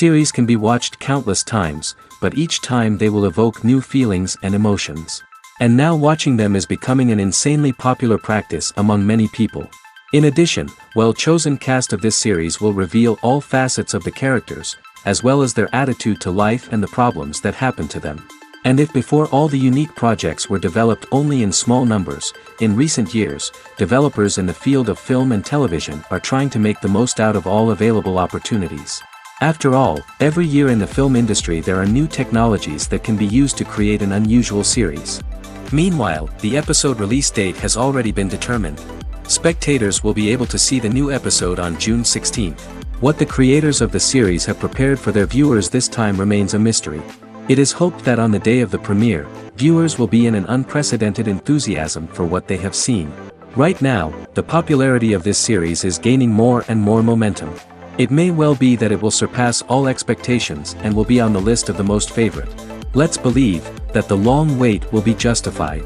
Series can be watched countless times, but each time they will evoke new feelings and emotions. And now watching them is becoming an insanely popular practice among many people. In addition, well-chosen cast of this series will reveal all facets of the characters, as well as their attitude to life and the problems that happen to them. And if before all the unique projects were developed only in small numbers, in recent years, developers in the field of film and television are trying to make the most out of all available opportunities. After all, every year in the film industry there are new technologies that can be used to create an unusual series. Meanwhile, the episode release date has already been determined. Spectators will be able to see the new episode on June 16th. What the creators of the series have prepared for their viewers this time remains a mystery. It is hoped that on the day of the premiere, viewers will be in an unprecedented enthusiasm for what they have seen. Right now, the popularity of this series is gaining more and more momentum. It may well be that it will surpass all expectations and will be on the list of the most favorite. Let's believe that the long wait will be justified.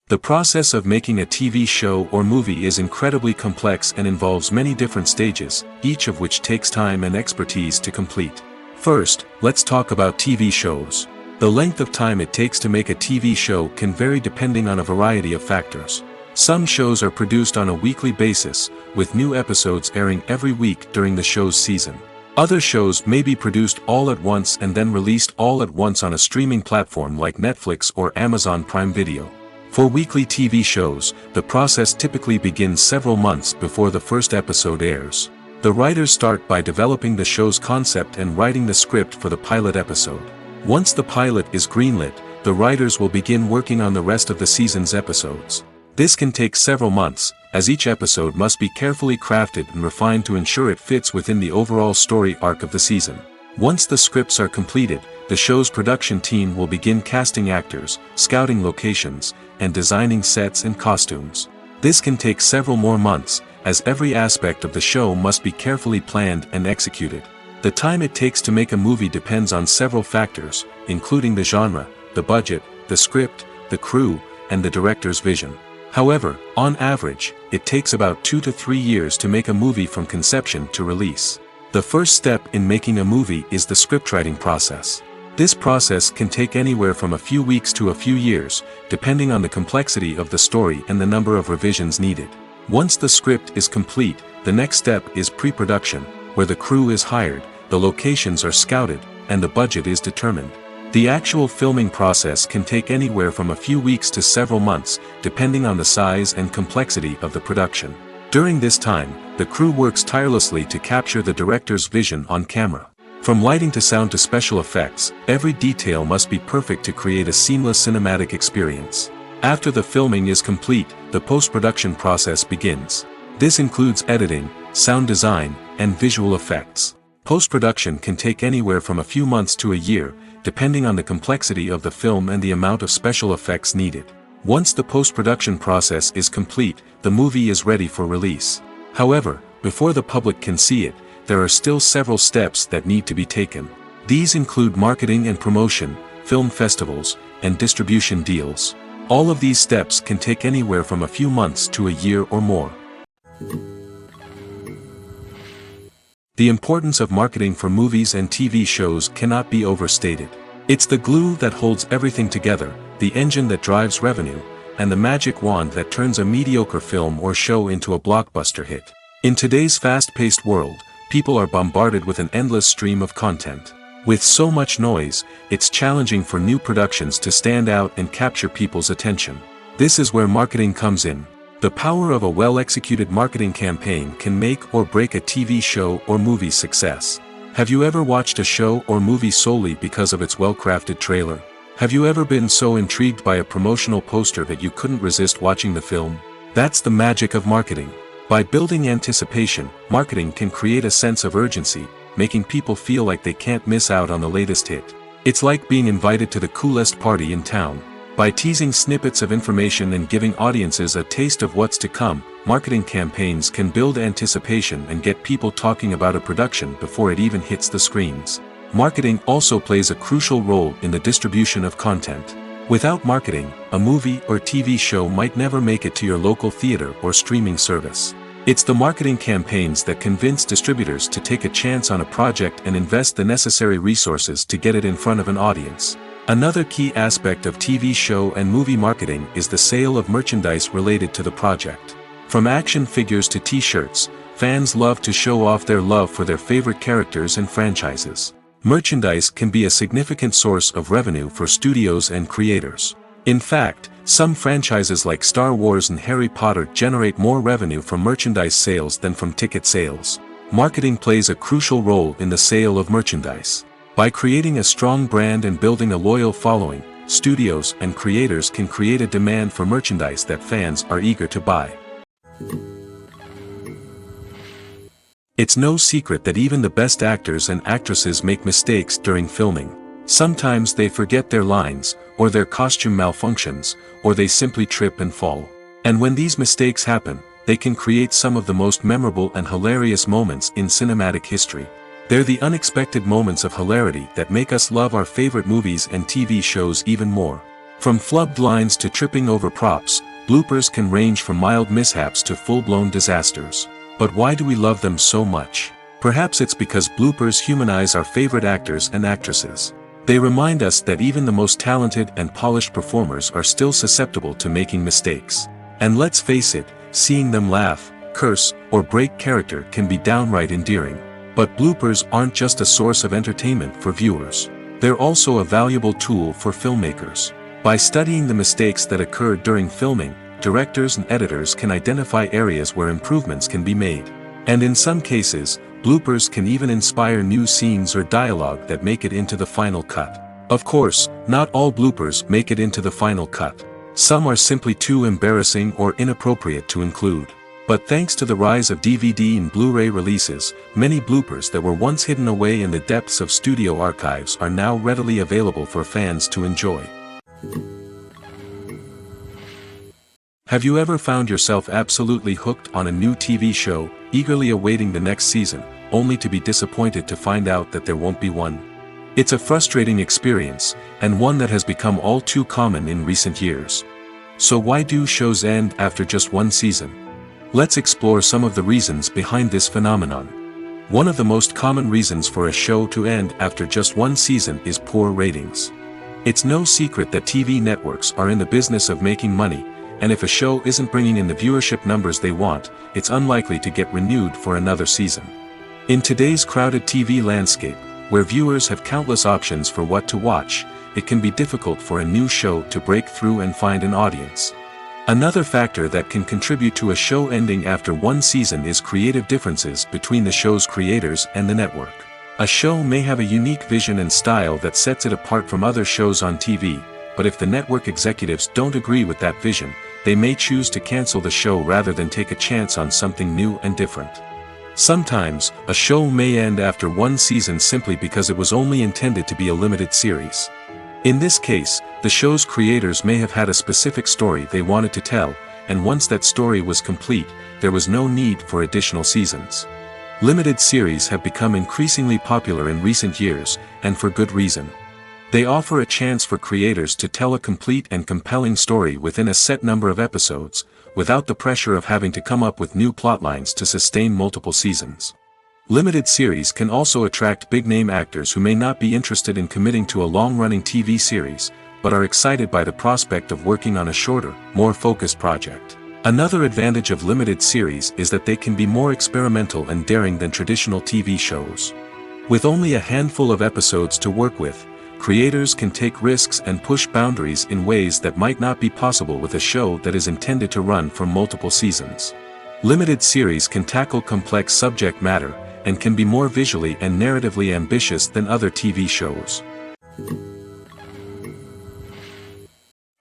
The process of making a TV show or movie is incredibly complex and involves many different stages, each of which takes time and expertise to complete. First, let's talk about TV shows. The length of time it takes to make a TV show can vary depending on a variety of factors. Some shows are produced on a weekly basis, with new episodes airing every week during the show's season. Other shows may be produced all at once and then released all at once on a streaming platform like Netflix or Amazon Prime Video. For weekly TV shows, the process typically begins several months before the first episode airs. The writers start by developing the show's concept and writing the script for the pilot episode. Once the pilot is greenlit, the writers will begin working on the rest of the season's episodes. This can take several months, as each episode must be carefully crafted and refined to ensure it fits within the overall story arc of the season. Once the scripts are completed, the show's production team will begin casting actors, scouting locations, and designing sets and costumes. This can take several more months, as every aspect of the show must be carefully planned and executed. The time it takes to make a movie depends on several factors, including the genre, the budget, the script, the crew, and the director's vision. However, on average, it takes about 2 to 3 years to make a movie from conception to release. The first step in making a movie is the scriptwriting process. This process can take anywhere from a few weeks to a few years, depending on the complexity of the story and the number of revisions needed. Once the script is complete, the next step is pre-production, where the crew is hired, the locations are scouted, and the budget is determined. The actual filming process can take anywhere from a few weeks to several months, depending on the size and complexity of the production. During this time, the crew works tirelessly to capture the director's vision on camera. From lighting to sound to special effects, every detail must be perfect to create a seamless cinematic experience. After the filming is complete, the post-production process begins. This includes editing, sound design, and visual effects. Post-production can take anywhere from a few months to a year, depending on the complexity of the film and the amount of special effects needed. Once the post-production process is complete, the movie is ready for release. However, before the public can see it, there are still several steps that need to be taken. These include marketing and promotion, film festivals, and distribution deals. All of these steps can take anywhere from a few months to a year or more. The importance of marketing for movies and TV shows cannot be overstated. It's the glue that holds everything together, the engine that drives revenue, and the magic wand that turns a mediocre film or show into a blockbuster hit. In today's fast-paced world, people are bombarded with an endless stream of content. With so much noise, it's challenging for new productions to stand out and capture people's attention. This is where marketing comes in. The power of a well-executed marketing campaign can make or break a TV show or movie's success. Have you ever watched a show or movie solely because of its well-crafted trailer? Have you ever been so intrigued by a promotional poster that you couldn't resist watching the film? That's the magic of marketing. By building anticipation, marketing can create a sense of urgency, making people feel like they can't miss out on the latest hit. It's like being invited to the coolest party in town. By teasing snippets of information and giving audiences a taste of what's to come, marketing campaigns can build anticipation and get people talking about a production before it even hits the screens. Marketing also plays a crucial role in the distribution of content. Without marketing, a movie or TV show might never make it to your local theater or streaming service. It's the marketing campaigns that convince distributors to take a chance on a project and invest the necessary resources to get it in front of an audience. Another key aspect of TV show and movie marketing is the sale of merchandise related to the project. From action figures to t-shirts, fans love to show off their love for their favorite characters and franchises. Merchandise can be a significant source of revenue for studios and creators. In fact, some franchises like Star Wars and Harry Potter generate more revenue from merchandise sales than from ticket sales. Marketing plays a crucial role in the sale of merchandise. By creating a strong brand and building a loyal following, studios and creators can create a demand for merchandise that fans are eager to buy. It's no secret that even the best actors and actresses make mistakes during filming. Sometimes they forget their lines, or their costume malfunctions, or they simply trip and fall. And when these mistakes happen, they can create some of the most memorable and hilarious moments in cinematic history. They're the unexpected moments of hilarity that make us love our favorite movies and TV shows even more. From flubbed lines to tripping over props, bloopers can range from mild mishaps to full-blown disasters. But why do we love them so much? Perhaps it's because bloopers humanize our favorite actors and actresses. They remind us that even the most talented and polished performers are still susceptible to making mistakes. And let's face it, seeing them laugh, curse, or break character can be downright endearing. But bloopers aren't just a source of entertainment for viewers. They're also a valuable tool for filmmakers. By studying the mistakes that occur during filming, directors and editors can identify areas where improvements can be made. And in some cases, bloopers can even inspire new scenes or dialogue that make it into the final cut. Of course, not all bloopers make it into the final cut. Some are simply too embarrassing or inappropriate to include. But thanks to the rise of DVD and Blu-ray releases, many bloopers that were once hidden away in the depths of studio archives are now readily available for fans to enjoy. Have you ever found yourself absolutely hooked on a new TV show, eagerly awaiting the next season, only to be disappointed to find out that there won't be one? It's a frustrating experience, and one that has become all too common in recent years. So why do shows end after just one season? Let's explore some of the reasons behind this phenomenon. One of the most common reasons for a show to end after just one season is poor ratings. It's no secret that TV networks are in the business of making money, and if a show isn't bringing in the viewership numbers they want, it's unlikely to get renewed for another season. In today's crowded TV landscape, where viewers have countless options for what to watch, it can be difficult for a new show to break through and find an audience. Another factor that can contribute to a show ending after one season is creative differences between the show's creators and the network. A show may have a unique vision and style that sets it apart from other shows on TV, but if the network executives don't agree with that vision, they may choose to cancel the show rather than take a chance on something new and different. Sometimes, a show may end after one season simply because it was only intended to be a limited series. In this case, the show's creators may have had a specific story they wanted to tell, and once that story was complete, there was no need for additional seasons. Limited series have become increasingly popular in recent years, and for good reason. They offer a chance for creators to tell a complete and compelling story within a set number of episodes, without the pressure of having to come up with new plotlines to sustain multiple seasons. Limited series can also attract big-name actors who may not be interested in committing to a long-running TV series, but are excited by the prospect of working on a shorter, more focused project. Another advantage of limited series is that they can be more experimental and daring than traditional TV shows. With only a handful of episodes to work with, creators can take risks and push boundaries in ways that might not be possible with a show that is intended to run for multiple seasons. Limited series can tackle complex subject matter, and can be more visually and narratively ambitious than other TV shows.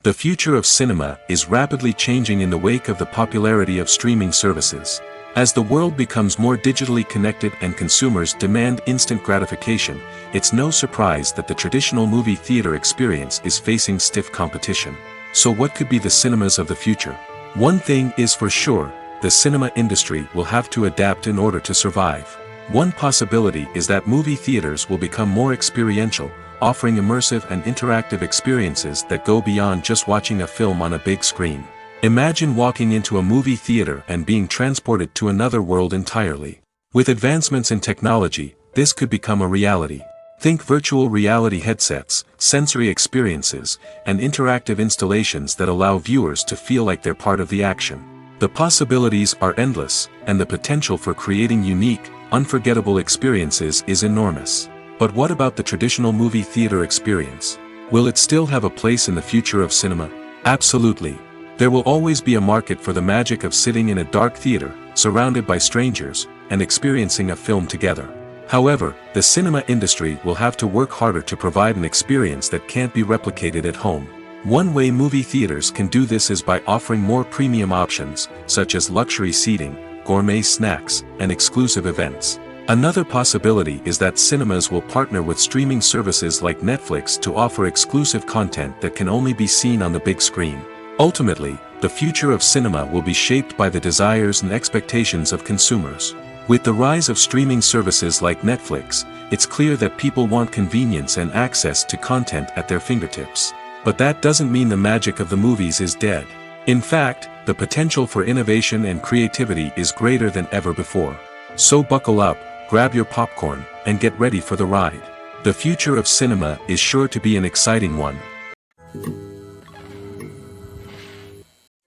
The future of cinema is rapidly changing in the wake of the popularity of streaming services. As the world becomes more digitally connected and consumers demand instant gratification, it's no surprise that the traditional movie theater experience is facing stiff competition. So what could be the cinemas of the future? One thing is for sure, the cinema industry will have to adapt in order to survive. One possibility is that movie theaters will become more experiential, offering immersive and interactive experiences that go beyond just watching a film on a big screen. Imagine walking into a movie theater and being transported to another world entirely. With advancements in technology, this could become a reality. Think virtual reality headsets, sensory experiences, and interactive installations that allow viewers to feel like they're part of the action. The possibilities are endless, and the potential for creating unique, unforgettable experiences is enormous. But what about the traditional movie theater experience? Will it still have a place in the future of cinema? Absolutely. There will always be a market for the magic of sitting in a dark theater, surrounded by strangers, and experiencing a film together. However, the cinema industry will have to work harder to provide an experience that can't be replicated at home. One way movie theaters can do this is by offering more premium options, such as luxury seating, gourmet snacks, and exclusive events. Another possibility is that cinemas will partner with streaming services like Netflix to offer exclusive content that can only be seen on the big screen. Ultimately, the future of cinema will be shaped by the desires and expectations of consumers. With the rise of streaming services like Netflix, it's clear that people want convenience and access to content at their fingertips. But that doesn't mean the magic of the movies is dead. In fact, the potential for innovation and creativity is greater than ever before. So buckle up, grab your popcorn, and get ready for the ride. The future of cinema is sure to be an exciting one.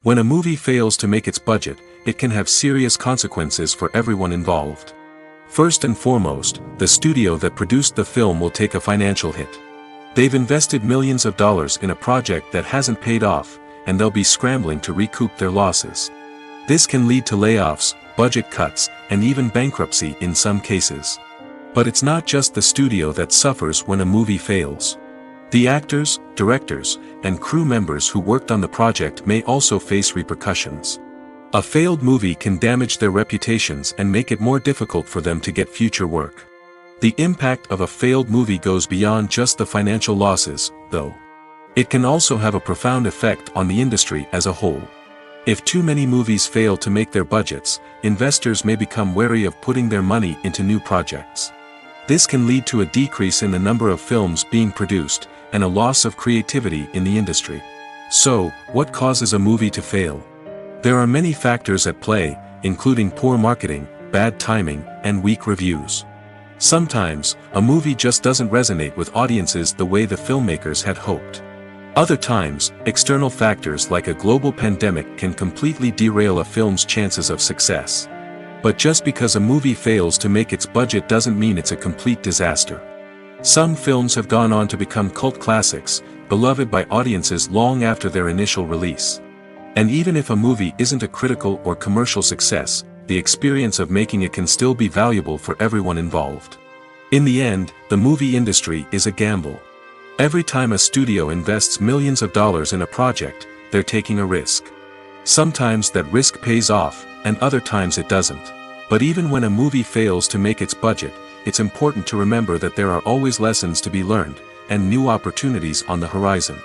When a movie fails to make its budget, it can have serious consequences for everyone involved. First and foremost, the studio that produced the film will take a financial hit. They've invested millions of dollars in a project that hasn't paid off, and they'll be scrambling to recoup their losses. This can lead to layoffs, budget cuts, and even bankruptcy in some cases. But it's not just the studio that suffers when a movie fails. The actors, directors, and crew members who worked on the project may also face repercussions. A failed movie can damage their reputations and make it more difficult for them to get future work. The impact of a failed movie goes beyond just the financial losses, though. It can also have a profound effect on the industry as a whole. If too many movies fail to make their budgets, investors may become wary of putting their money into new projects. This can lead to a decrease in the number of films being produced, and a loss of creativity in the industry. So, what causes a movie to fail? There are many factors at play, including poor marketing, bad timing, and weak reviews. Sometimes, a movie just doesn't resonate with audiences the way the filmmakers had hoped. Other times, external factors like a global pandemic can completely derail a film's chances of success. But just because a movie fails to make its budget doesn't mean it's a complete disaster. Some films have gone on to become cult classics, beloved by audiences long after their initial release. And even if a movie isn't a critical or commercial success, the experience of making it can still be valuable for everyone involved. In the end, the movie industry is a gamble. Every time a studio invests millions of dollars in a project, they're taking a risk. Sometimes that risk pays off, and other times it doesn't. But even when a movie fails to make its budget, it's important to remember that there are always lessons to be learned, and new opportunities on the horizon.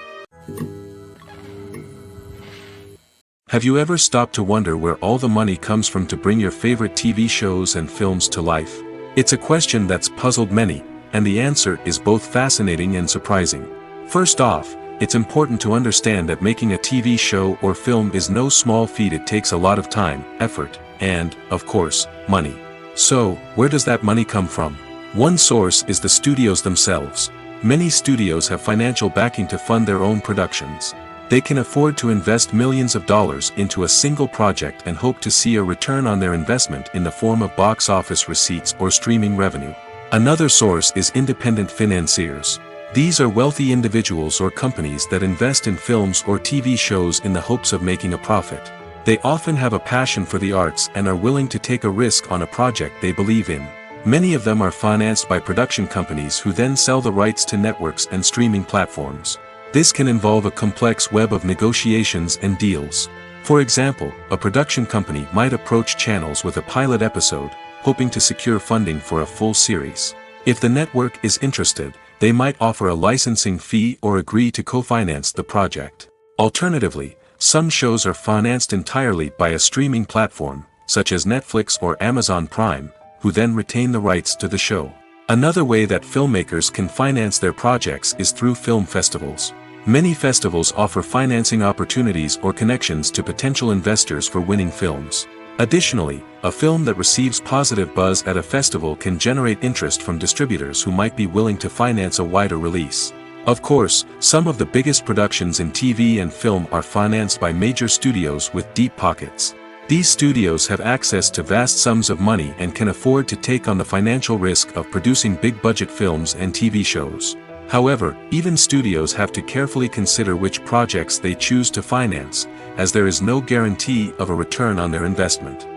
Have you ever stopped to wonder where all the money comes from to bring your favorite TV shows and films to life? It's a question that's puzzled many, and the answer is both fascinating and surprising. First off, it's important to understand that making a TV show or film is no small feat. It takes a lot of time, effort, and, of course, money. So, where does that money come from? One source is the studios themselves. Many studios have financial backing to fund their own productions. They can afford to invest millions of dollars into a single project and hope to see a return on their investment in the form of box office receipts or streaming revenue. Another source is independent financiers. These are wealthy individuals or companies that invest in films or TV shows in the hopes of making a profit. They often have a passion for the arts and are willing to take a risk on a project they believe in. Many of them are financed by production companies who then sell the rights to networks and streaming platforms. This can involve a complex web of negotiations and deals. For example, a production company might approach channels with a pilot episode, hoping to secure funding for a full series. If the network is interested, they might offer a licensing fee or agree to co-finance the project. Alternatively, some shows are financed entirely by a streaming platform, such as Netflix or Amazon Prime, who then retain the rights to the show. Another way that filmmakers can finance their projects is through film festivals. Many festivals offer financing opportunities or connections to potential investors for winning films. Additionally, a film that receives positive buzz at a festival can generate interest from distributors who might be willing to finance a wider release. Of course, some of the biggest productions in TV and film are financed by major studios with deep pockets. These studios have access to vast sums of money and can afford to take on the financial risk of producing big-budget films and TV shows. However, even studios have to carefully consider which projects they choose to finance, as there is no guarantee of a return on their investment.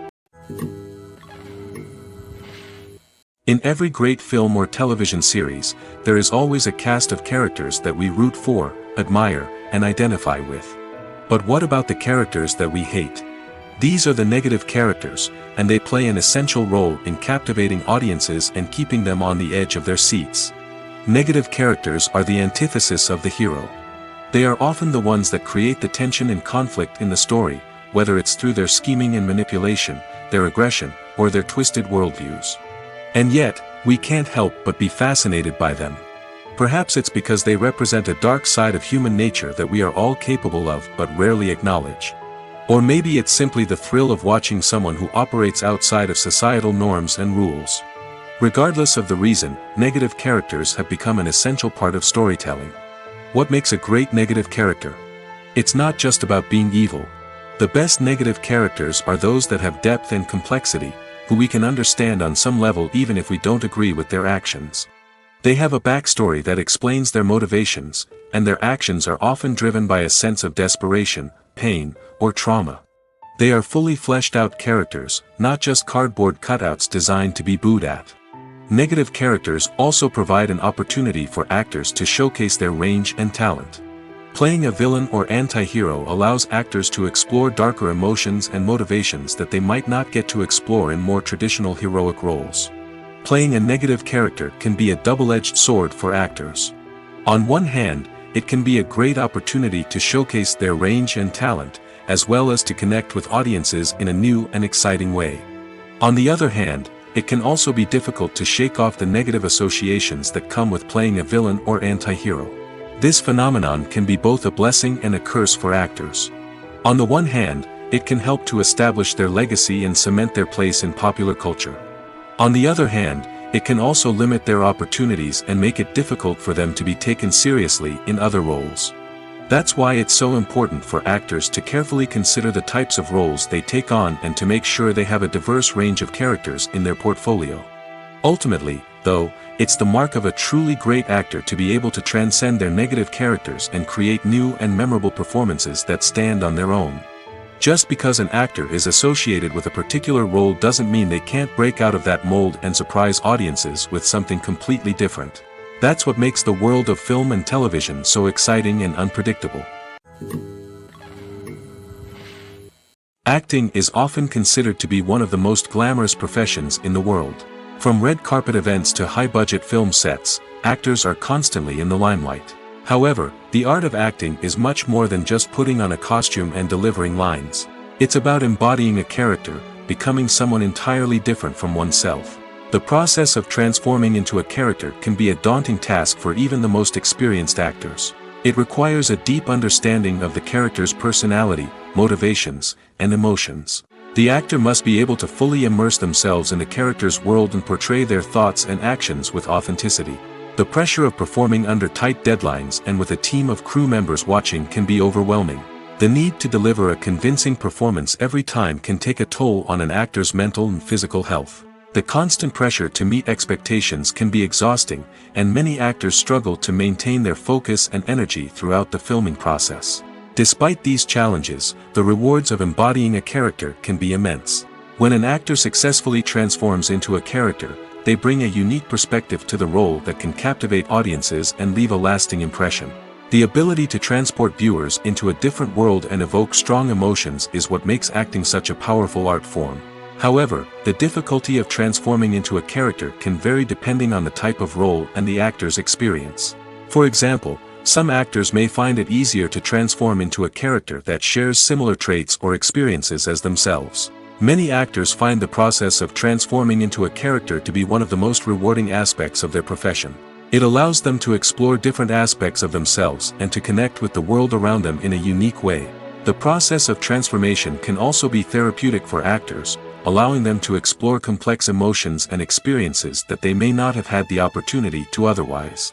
In every great film or television series, there is always a cast of characters that we root for, admire, and identify with. But what about the characters that we hate? These are the negative characters, and they play an essential role in captivating audiences and keeping them on the edge of their seats. Negative characters are the antithesis of the hero. They are often the ones that create the tension and conflict in the story, whether it's through their scheming and manipulation, their aggression, or their twisted worldviews. And yet, we can't help but be fascinated by them. Perhaps it's because they represent a dark side of human nature that we are all capable of but rarely acknowledge. Or maybe it's simply the thrill of watching someone who operates outside of societal norms and rules. Regardless of the reason, negative characters have become an essential part of storytelling. What makes a great negative character? It's not just about being evil. The best negative characters are those that have depth and complexity, who we can understand on some level even if we don't agree with their actions. They have a backstory that explains their motivations, and their actions are often driven by a sense of desperation, pain, or trauma. They are fully fleshed out characters, not just cardboard cutouts designed to be booed at. Negative characters also provide an opportunity for actors to showcase their range and talent. Playing a villain or anti-hero allows actors to explore darker emotions and motivations that they might not get to explore in more traditional heroic roles. Playing a negative character can be a double-edged sword for actors. On one hand, it can be a great opportunity to showcase their range and talent, as well as to connect with audiences in a new and exciting way. On the other hand, it can also be difficult to shake off the negative associations that come with playing a villain or anti-hero. This phenomenon can be both a blessing and a curse for actors. On the one hand, it can help to establish their legacy and cement their place in popular culture. On the other hand, it can also limit their opportunities and make it difficult for them to be taken seriously in other roles. That's why it's so important for actors to carefully consider the types of roles they take on and to make sure they have a diverse range of characters in their portfolio. Ultimately, though, it's the mark of a truly great actor to be able to transcend their negative characters and create new and memorable performances that stand on their own. Just because an actor is associated with a particular role doesn't mean they can't break out of that mold and surprise audiences with something completely different. That's what makes the world of film and television so exciting and unpredictable. Acting is often considered to be one of the most glamorous professions in the world. From red carpet events to high-budget film sets, actors are constantly in the limelight. However, the art of acting is much more than just putting on a costume and delivering lines. It's about embodying a character, becoming someone entirely different from oneself. The process of transforming into a character can be a daunting task for even the most experienced actors. It requires a deep understanding of the character's personality, motivations, and emotions. The actor must be able to fully immerse themselves in the character's world and portray their thoughts and actions with authenticity. The pressure of performing under tight deadlines and with a team of crew members watching can be overwhelming. The need to deliver a convincing performance every time can take a toll on an actor's mental and physical health. The constant pressure to meet expectations can be exhausting, and many actors struggle to maintain their focus and energy throughout the filming process. Despite these challenges, the rewards of embodying a character can be immense. When an actor successfully transforms into a character, they bring a unique perspective to the role that can captivate audiences and leave a lasting impression. The ability to transport viewers into a different world and evoke strong emotions is what makes acting such a powerful art form. However, the difficulty of transforming into a character can vary depending on the type of role and the actor's experience. For example, some actors may find it easier to transform into a character that shares similar traits or experiences as themselves. Many actors find the process of transforming into a character to be one of the most rewarding aspects of their profession. It allows them to explore different aspects of themselves and to connect with the world around them in a unique way. The process of transformation can also be therapeutic for actors, allowing them to explore complex emotions and experiences that they may not have had the opportunity to otherwise.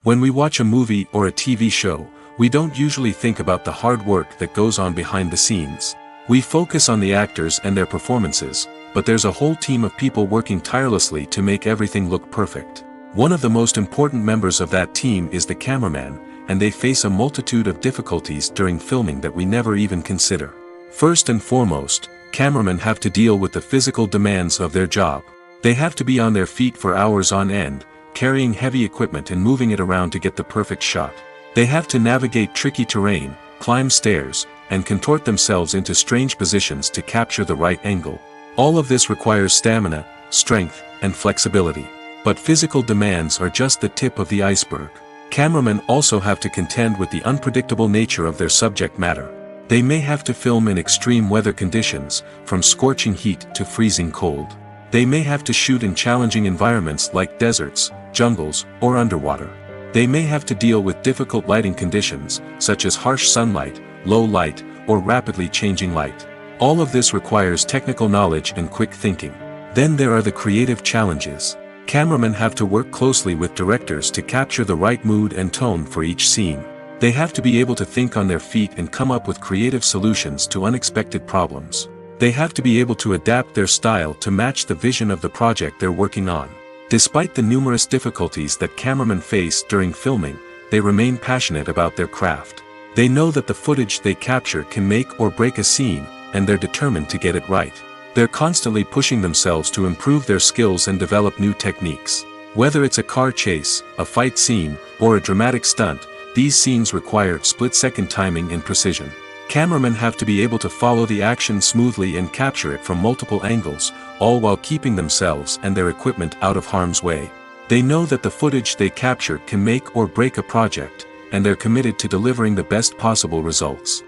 When we watch a movie or a TV show, we don't usually think about the hard work that goes on behind the scenes. We focus on the actors and their performances, but there's a whole team of people working tirelessly to make everything look perfect. One of the most important members of that team is the cameraman, and they face a multitude of difficulties during filming that we never even consider. First and foremost, cameramen have to deal with the physical demands of their job. They have to be on their feet for hours on end, carrying heavy equipment and moving it around to get the perfect shot. They have to navigate tricky terrain, climb stairs, and contort themselves into strange positions to capture the right angle. All of this requires stamina, strength, and flexibility. But physical demands are just the tip of the iceberg. Cameramen also have to contend with the unpredictable nature of their subject matter. They may have to film in extreme weather conditions, from scorching heat to freezing cold. They may have to shoot in challenging environments like deserts, jungles, or underwater. They may have to deal with difficult lighting conditions, such as harsh sunlight, low light, or rapidly changing light. All of this requires technical knowledge and quick thinking. Then there are the creative challenges. Cameramen have to work closely with directors to capture the right mood and tone for each scene. They have to be able to think on their feet and come up with creative solutions to unexpected problems. They have to be able to adapt their style to match the vision of the project they're working on. Despite the numerous difficulties that cameramen face during filming, they remain passionate about their craft. They know that the footage they capture can make or break a scene, and they're determined to get it right. They're constantly pushing themselves to improve their skills and develop new techniques. Whether it's a car chase, a fight scene, or a dramatic stunt, these scenes require split-second timing and precision. Cameramen have to be able to follow the action smoothly and capture it from multiple angles, all while keeping themselves and their equipment out of harm's way. They know that the footage they capture can make or break a project, and they're committed to delivering the best possible results.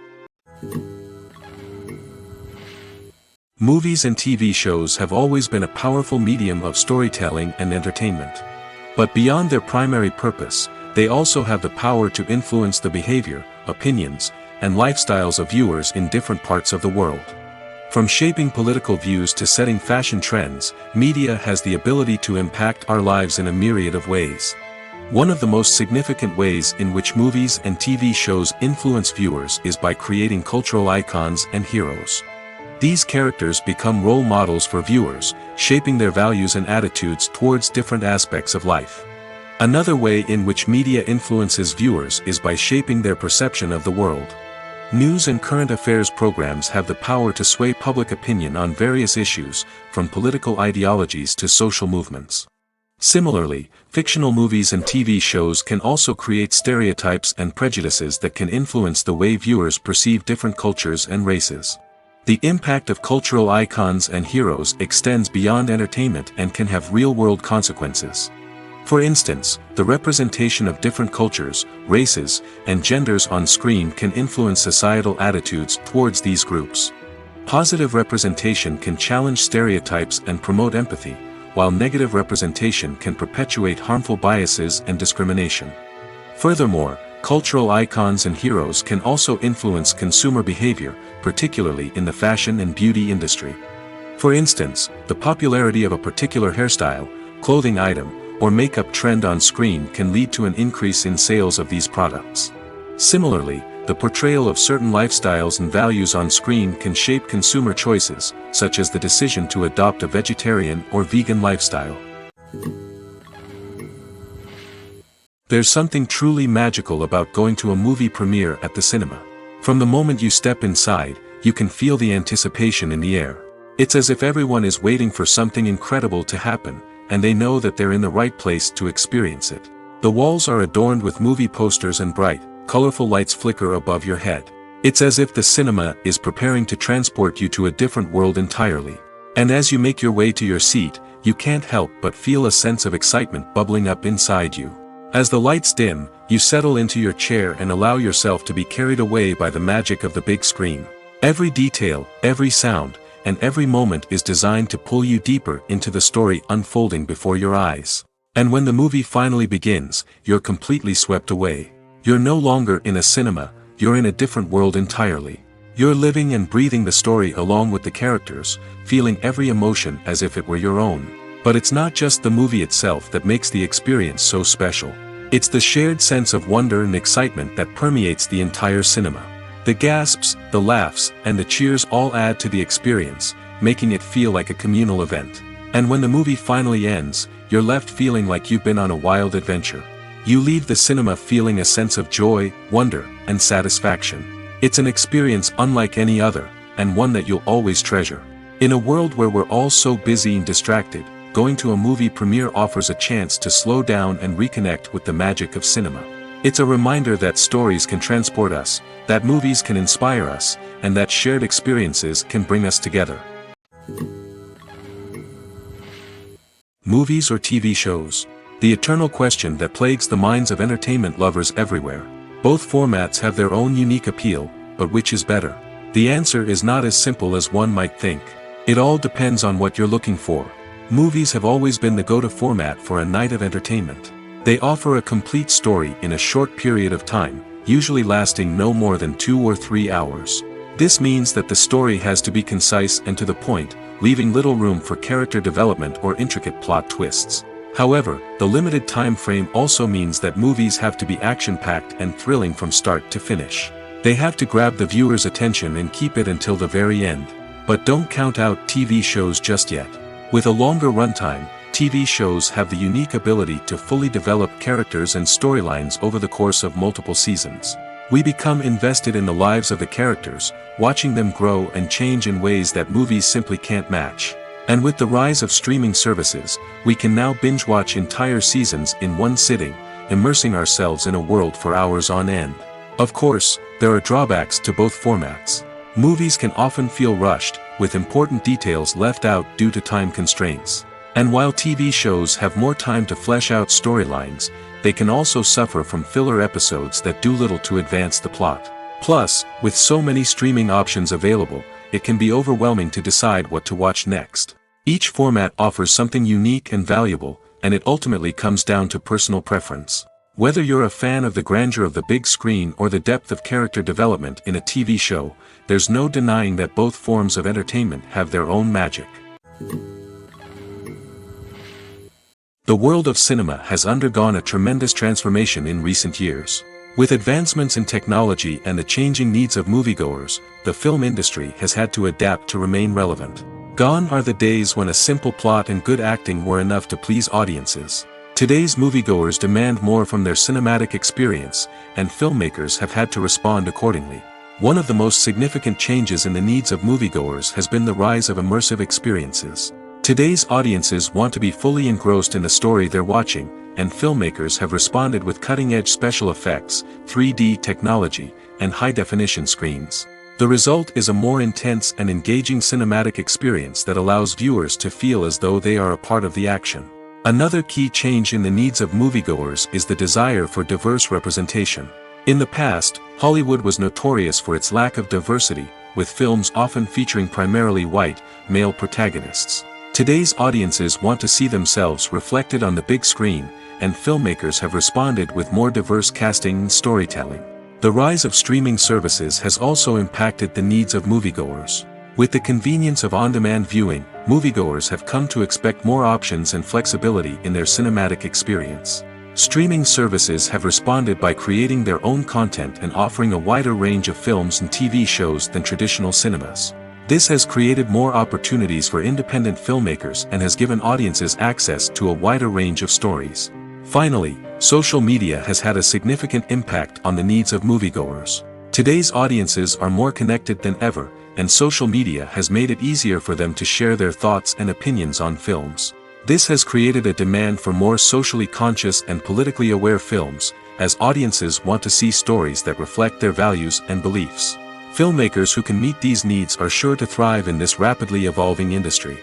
Movies and TV shows have always been a powerful medium of storytelling and entertainment. But beyond their primary purpose, they also have the power to influence the behavior, opinions, and lifestyles of viewers in different parts of the world. From shaping political views to setting fashion trends, media has the ability to impact our lives in a myriad of ways. One of the most significant ways in which movies and TV shows influence viewers is by creating cultural icons and heroes. These characters become role models for viewers, shaping their values and attitudes towards different aspects of life. Another way in which media influences viewers is by shaping their perception of the world. News and current affairs programs have the power to sway public opinion on various issues, from political ideologies to social movements. Similarly, fictional movies and TV shows can also create stereotypes and prejudices that can influence the way viewers perceive different cultures and races. The impact of cultural icons and heroes extends beyond entertainment and can have real-world consequences. For instance, the representation of different cultures, races, and genders on screen can influence societal attitudes towards these groups. Positive representation can challenge stereotypes and promote empathy, while negative representation can perpetuate harmful biases and discrimination. Furthermore, cultural icons and heroes can also influence consumer behavior, particularly in the fashion and beauty industry. For instance, the popularity of a particular hairstyle, clothing item, or makeup trend on screen can lead to an increase in sales of these products. Similarly, the portrayal of certain lifestyles and values on screen can shape consumer choices, such as the decision to adopt a vegetarian or vegan lifestyle. There's something truly magical about going to a movie premiere at the cinema. From the moment you step inside, you can feel the anticipation in the air. It's as if everyone is waiting for something incredible to happen, and they know that they're in the right place to experience it. The walls are adorned with movie posters and bright, colorful lights flicker above your head. It's as if the cinema is preparing to transport you to a different world entirely. And as you make your way to your seat, you can't help but feel a sense of excitement bubbling up inside you. As the lights dim, you settle into your chair and allow yourself to be carried away by the magic of the big screen. Every detail, every sound, and every moment is designed to pull you deeper into the story unfolding before your eyes. And when the movie finally begins, you're completely swept away. You're no longer in a cinema, you're in a different world entirely. You're living and breathing the story along with the characters, feeling every emotion as if it were your own. But it's not just the movie itself that makes the experience so special. It's the shared sense of wonder and excitement that permeates the entire cinema. The gasps, the laughs, and the cheers all add to the experience, making it feel like a communal event. And when the movie finally ends, you're left feeling like you've been on a wild adventure. You leave the cinema feeling a sense of joy, wonder, and satisfaction. It's an experience unlike any other, and one that you'll always treasure. In a world where we're all so busy and distracted, going to a movie premiere offers a chance to slow down and reconnect with the magic of cinema. It's a reminder that stories can transport us, that movies can inspire us, and that shared experiences can bring us together. Movies or TV shows? The eternal question that plagues the minds of entertainment lovers everywhere. Both formats have their own unique appeal, but which is better? The answer is not as simple as one might think. It all depends on what you're looking for. Movies have always been the go-to format for a night of entertainment. They offer a complete story in a short period of time, usually lasting no more than 2 or 3 hours. This means that the story has to be concise and to the point, leaving little room for character development or intricate plot twists. However, the limited time frame also means that movies have to be action-packed and thrilling from start to finish. They have to grab the viewer's attention and keep it until the very end. But don't count out TV shows just yet. With a longer runtime, TV shows have the unique ability to fully develop characters and storylines over the course of multiple seasons. We become invested in the lives of the characters, watching them grow and change in ways that movies simply can't match. And with the rise of streaming services, we can now binge-watch entire seasons in one sitting, immersing ourselves in a world for hours on end. Of course, there are drawbacks to both formats. Movies can often feel rushed, with important details left out due to time constraints. And while TV shows have more time to flesh out storylines, they can also suffer from filler episodes that do little to advance the plot. Plus, with so many streaming options available, it can be overwhelming to decide what to watch next. Each format offers something unique and valuable, and it ultimately comes down to personal preference. Whether you're a fan of the grandeur of the big screen or the depth of character development in a TV show, there's no denying that both forms of entertainment have their own magic. The world of cinema has undergone a tremendous transformation in recent years. With advancements in technology and the changing needs of moviegoers, the film industry has had to adapt to remain relevant. Gone are the days when a simple plot and good acting were enough to please audiences. Today's moviegoers demand more from their cinematic experience, and filmmakers have had to respond accordingly. One of the most significant changes in the needs of moviegoers has been the rise of immersive experiences. Today's audiences want to be fully engrossed in the story they're watching, and filmmakers have responded with cutting-edge special effects, 3D technology, and high-definition screens. The result is a more intense and engaging cinematic experience that allows viewers to feel as though they are a part of the action. Another key change in the needs of moviegoers is the desire for diverse representation. In the past, Hollywood was notorious for its lack of diversity, with films often featuring primarily white, male protagonists. Today's audiences want to see themselves reflected on the big screen, and filmmakers have responded with more diverse casting and storytelling. The rise of streaming services has also impacted the needs of moviegoers. With the convenience of on-demand viewing, moviegoers have come to expect more options and flexibility in their cinematic experience. Streaming services have responded by creating their own content and offering a wider range of films and TV shows than traditional cinemas. This has created more opportunities for independent filmmakers and has given audiences access to a wider range of stories. Finally, social media has had a significant impact on the needs of moviegoers. Today's audiences are more connected than ever, and social media has made it easier for them to share their thoughts and opinions on films. This has created a demand for more socially conscious and politically aware films, as audiences want to see stories that reflect their values and beliefs. Filmmakers who can meet these needs are sure to thrive in this rapidly evolving industry.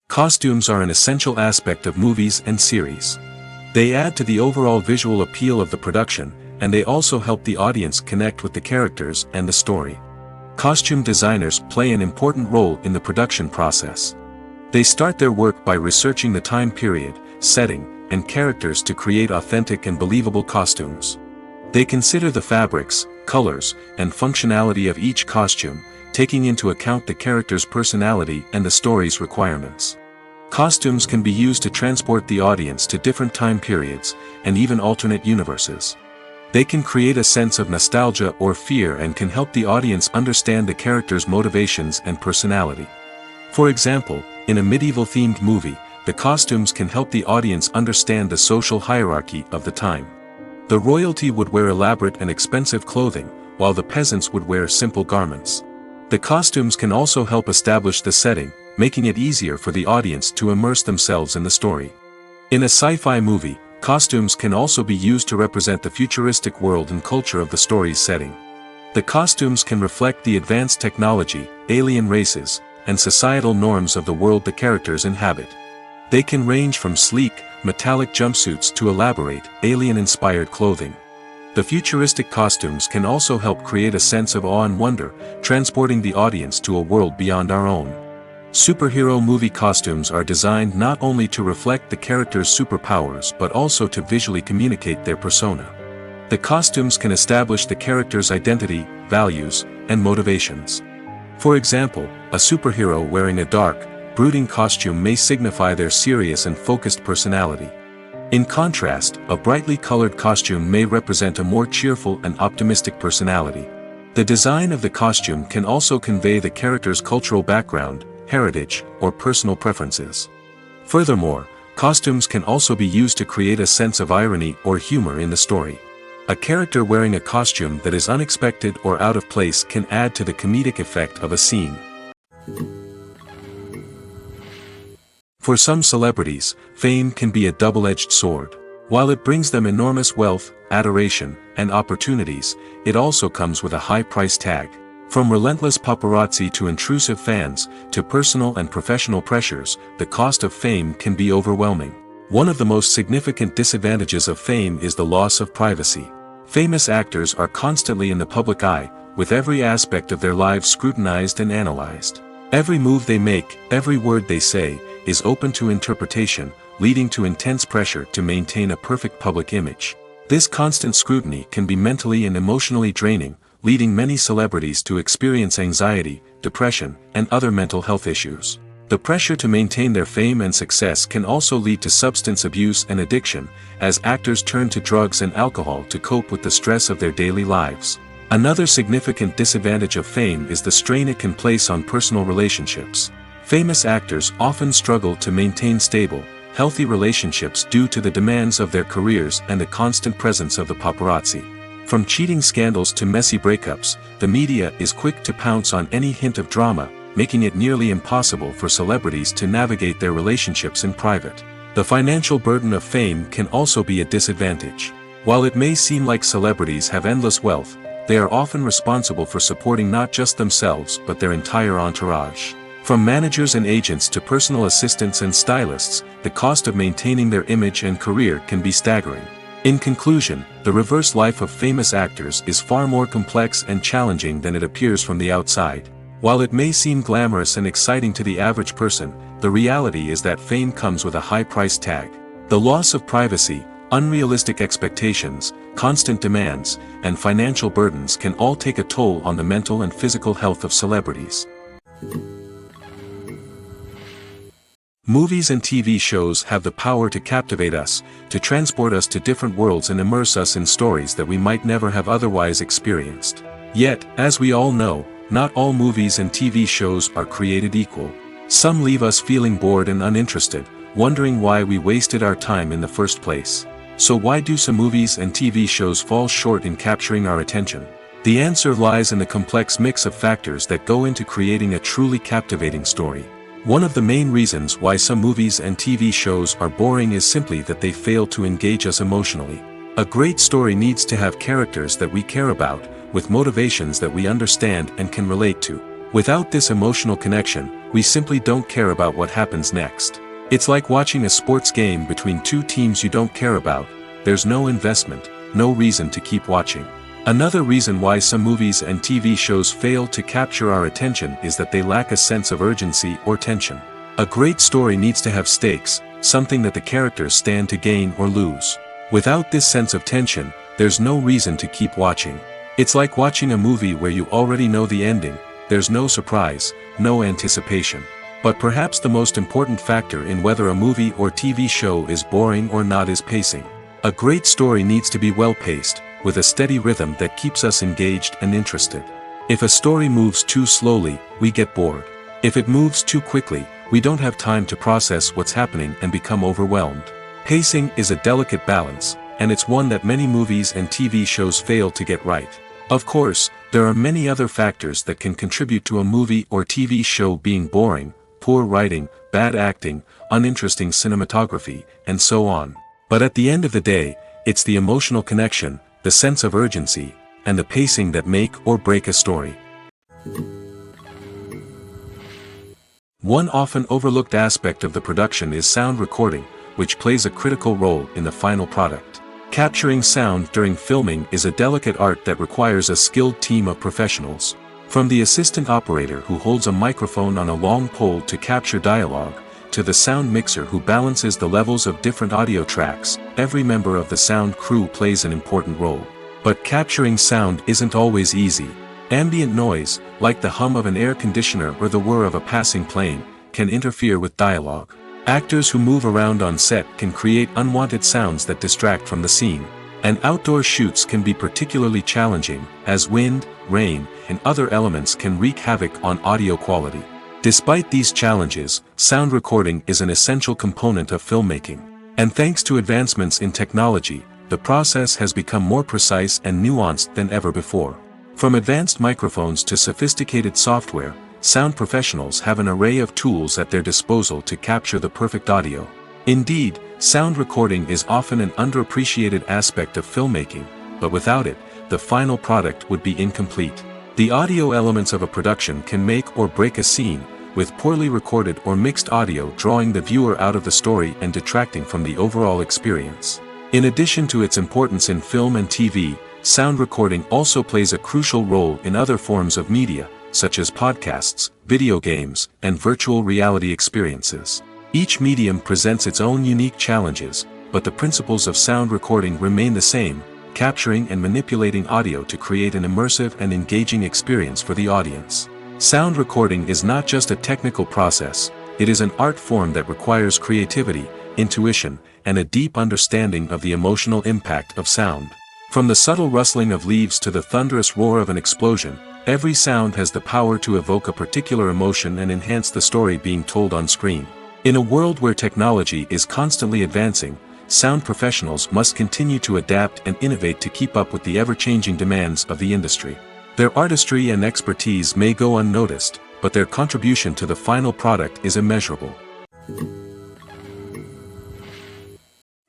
Costumes are an essential aspect of movies and series. They add to the overall visual appeal of the production, and they also help the audience connect with the characters and the story. Costume designers play an important role in the production process. They start their work by researching the time period, setting, and characters to create authentic and believable costumes. They consider the fabrics, colors, and functionality of each costume, taking into account the character's personality and the story's requirements. Costumes can be used to transport the audience to different time periods, and even alternate universes. They can create a sense of nostalgia or fear and can help the audience understand the character's motivations and personality. For example, in a medieval-themed movie, the costumes can help the audience understand the social hierarchy of the time. The royalty would wear elaborate and expensive clothing, while the peasants would wear simple garments. The costumes can also help establish the setting, making it easier for the audience to immerse themselves in the story. In a sci-fi movie, costumes can also be used to represent the futuristic world and culture of the story's setting. The costumes can reflect the advanced technology, alien races, and societal norms of the world the characters inhabit. They can range from sleek, metallic jumpsuits to elaborate, alien-inspired clothing. The futuristic costumes can also help create a sense of awe and wonder, transporting the audience to a world beyond our own. Superhero movie costumes are designed not only to reflect the character's superpowers but also to visually communicate their persona. The costumes can establish the character's identity, values, and motivations. For example, a superhero wearing a dark, brooding costume may signify their serious and focused personality. In contrast, a brightly colored costume may represent a more cheerful and optimistic personality. The design of the costume can also convey the character's cultural background, heritage, or personal preferences. Furthermore, costumes can also be used to create a sense of irony or humor in the story. A character wearing a costume that is unexpected or out of place can add to the comedic effect of a scene. For some celebrities, fame can be a double-edged sword. While it brings them enormous wealth, adoration, and opportunities, it also comes with a high price tag. From relentless paparazzi to intrusive fans, to personal and professional pressures, the cost of fame can be overwhelming. One of the most significant disadvantages of fame is the loss of privacy. Famous actors are constantly in the public eye, with every aspect of their lives scrutinized and analyzed. Every move they make, every word they say, is open to interpretation, leading to intense pressure to maintain a perfect public image. This constant scrutiny can be mentally and emotionally draining, leading many celebrities to experience anxiety, depression, and other mental health issues. The pressure to maintain their fame and success can also lead to substance abuse and addiction, as actors turn to drugs and alcohol to cope with the stress of their daily lives. Another significant disadvantage of fame is the strain it can place on personal relationships. Famous actors often struggle to maintain stable, healthy relationships due to the demands of their careers and the constant presence of the paparazzi. From cheating scandals to messy breakups, the media is quick to pounce on any hint of drama, making it nearly impossible for celebrities to navigate their relationships in private. The financial burden of fame can also be a disadvantage. While it may seem like celebrities have endless wealth, they are often responsible for supporting not just themselves but their entire entourage. From managers and agents to personal assistants and stylists, the cost of maintaining their image and career can be staggering. In conclusion, the reverse life of famous actors is far more complex and challenging than it appears from the outside. While it may seem glamorous and exciting to the average person, the reality is that fame comes with a high price tag. The loss of privacy, unrealistic expectations, constant demands, and financial burdens can all take a toll on the mental and physical health of celebrities. Movies and TV shows have the power to captivate us, to transport us to different worlds and immerse us in stories that we might never have otherwise experienced. Yet, as we all know, not all movies and TV shows are created equal. Some leave us feeling bored and uninterested, wondering why we wasted our time in the first place. So why do some movies and TV shows fall short in capturing our attention? The answer lies in the complex mix of factors that go into creating a truly captivating story. One of the main reasons why some movies and TV shows are boring is simply that they fail to engage us emotionally. A great story needs to have characters that we care about, with motivations that we understand and can relate to. Without this emotional connection, we simply don't care about what happens next. It's like watching a sports game between two teams you don't care about. There's no investment, no reason to keep watching. Another reason why some movies and TV shows fail to capture our attention is that they lack a sense of urgency or tension. A great story needs to have stakes, something that the characters stand to gain or lose. Without this sense of tension, there's no reason to keep watching. It's like watching a movie where you already know the ending, there's no surprise, no anticipation. But perhaps the most important factor in whether a movie or TV show is boring or not is pacing. A great story needs to be well-paced, with a steady rhythm that keeps us engaged and interested. If a story moves too slowly, we get bored. If it moves too quickly, we don't have time to process what's happening and become overwhelmed. Pacing is a delicate balance, and it's one that many movies and TV shows fail to get right. Of course, there are many other factors that can contribute to a movie or TV show being boring: poor writing, bad acting, uninteresting cinematography, and so on. But at the end of the day, it's the emotional connection, the sense of urgency, and the pacing that make or break a story. One often overlooked aspect of the production is sound recording, which plays a critical role in the final product. Capturing sound during filming is a delicate art that requires a skilled team of professionals. From the assistant operator who holds a microphone on a long pole to capture dialogue, to the sound mixer who balances the levels of different audio tracks, every member of the sound crew plays an important role. But capturing sound isn't always easy. Ambient noise, like the hum of an air conditioner or the whir of a passing plane, can interfere with dialogue. Actors who move around on set can create unwanted sounds that distract from the scene. And outdoor shoots can be particularly challenging, as wind, rain, and other elements can wreak havoc on audio quality. Despite these challenges, sound recording is an essential component of filmmaking. And thanks to advancements in technology, the process has become more precise and nuanced than ever before. From advanced microphones to sophisticated software, sound professionals have an array of tools at their disposal to capture the perfect audio. Indeed, sound recording is often an underappreciated aspect of filmmaking, but without it, the final product would be incomplete. The audio elements of a production can make or break a scene, with poorly recorded or mixed audio drawing the viewer out of the story and detracting from the overall experience. In addition to its importance in film and TV, sound recording also plays a crucial role in other forms of media, such as podcasts, video games, and virtual reality experiences. Each medium presents its own unique challenges, but the principles of sound recording remain the same: capturing and manipulating audio to create an immersive and engaging experience for the audience. Sound recording is not just a technical process, it is an art form that requires creativity, intuition, and a deep understanding of the emotional impact of sound. From the subtle rustling of leaves to the thunderous roar of an explosion, every sound has the power to evoke a particular emotion and enhance the story being told on screen. In a world where technology is constantly advancing, sound professionals must continue to adapt and innovate to keep up with the ever-changing demands of the industry. Their artistry and expertise may go unnoticed, but their contribution to the final product is immeasurable.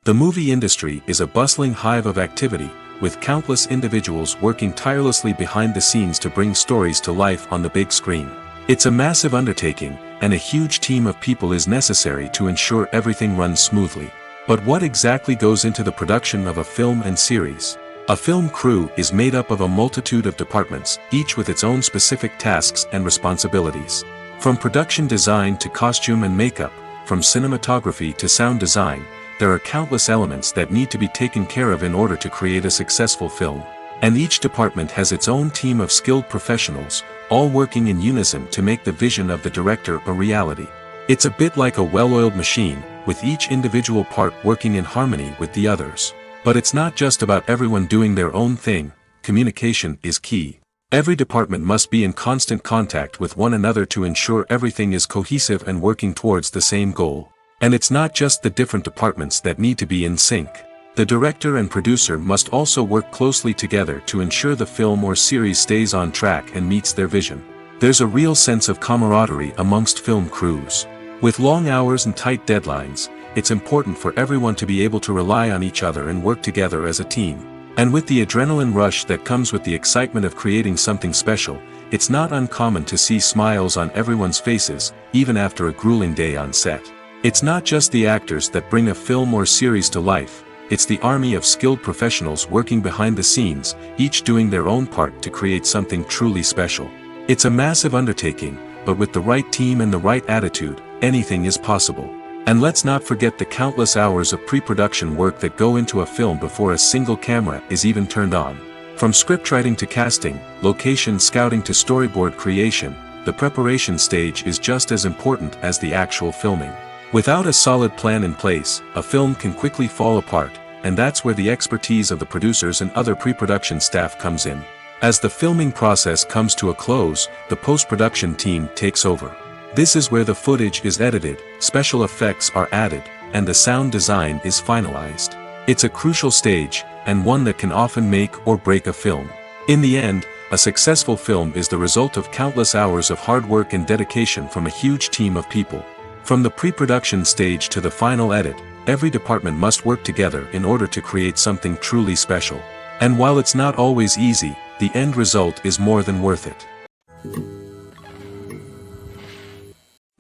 The movie industry is a bustling hive of activity, with countless individuals working tirelessly behind the scenes to bring stories to life on the big screen. It's a massive undertaking, and a huge team of people is necessary to ensure everything runs smoothly. But what exactly goes into the production of a film and series? A film crew is made up of a multitude of departments, each with its own specific tasks and responsibilities. From production design to costume and makeup, from cinematography to sound design, there are countless elements that need to be taken care of in order to create a successful film. And each department has its own team of skilled professionals, all working in unison to make the vision of the director a reality. It's a bit like a well-oiled machine, with each individual part working in harmony with the others. But it's not just about everyone doing their own thing, communication is key. Every department must be in constant contact with one another to ensure everything is cohesive and working towards the same goal. And it's not just the different departments that need to be in sync. The director and producer must also work closely together to ensure the film or series stays on track and meets their vision. There's a real sense of camaraderie amongst film crews. With long hours and tight deadlines, it's important for everyone to be able to rely on each other and work together as a team. And with the adrenaline rush that comes with the excitement of creating something special, it's not uncommon to see smiles on everyone's faces, even after a grueling day on set. It's not just the actors that bring a film or series to life, It's the army of skilled professionals working behind the scenes, each doing their own part to create something truly special. It's a massive undertaking, but with the right team and the right attitude, anything is possible. And let's not forget the countless hours of pre-production work that go into a film before a single camera is even turned on. From scriptwriting to casting, location scouting to storyboard creation, the preparation stage is just as important as the actual filming. Without a solid plan in place, a film can quickly fall apart, and that's where the expertise of the producers and other pre-production staff comes in. As the filming process comes to a close, the post-production team takes over. This is where the footage is edited, special effects are added, and the sound design is finalized. It's a crucial stage, and one that can often make or break a film. In the end, a successful film is the result of countless hours of hard work and dedication from a huge team of people. From the pre-production stage to the final edit, every department must work together in order to create something truly special. And while it's not always easy, the end result is more than worth it.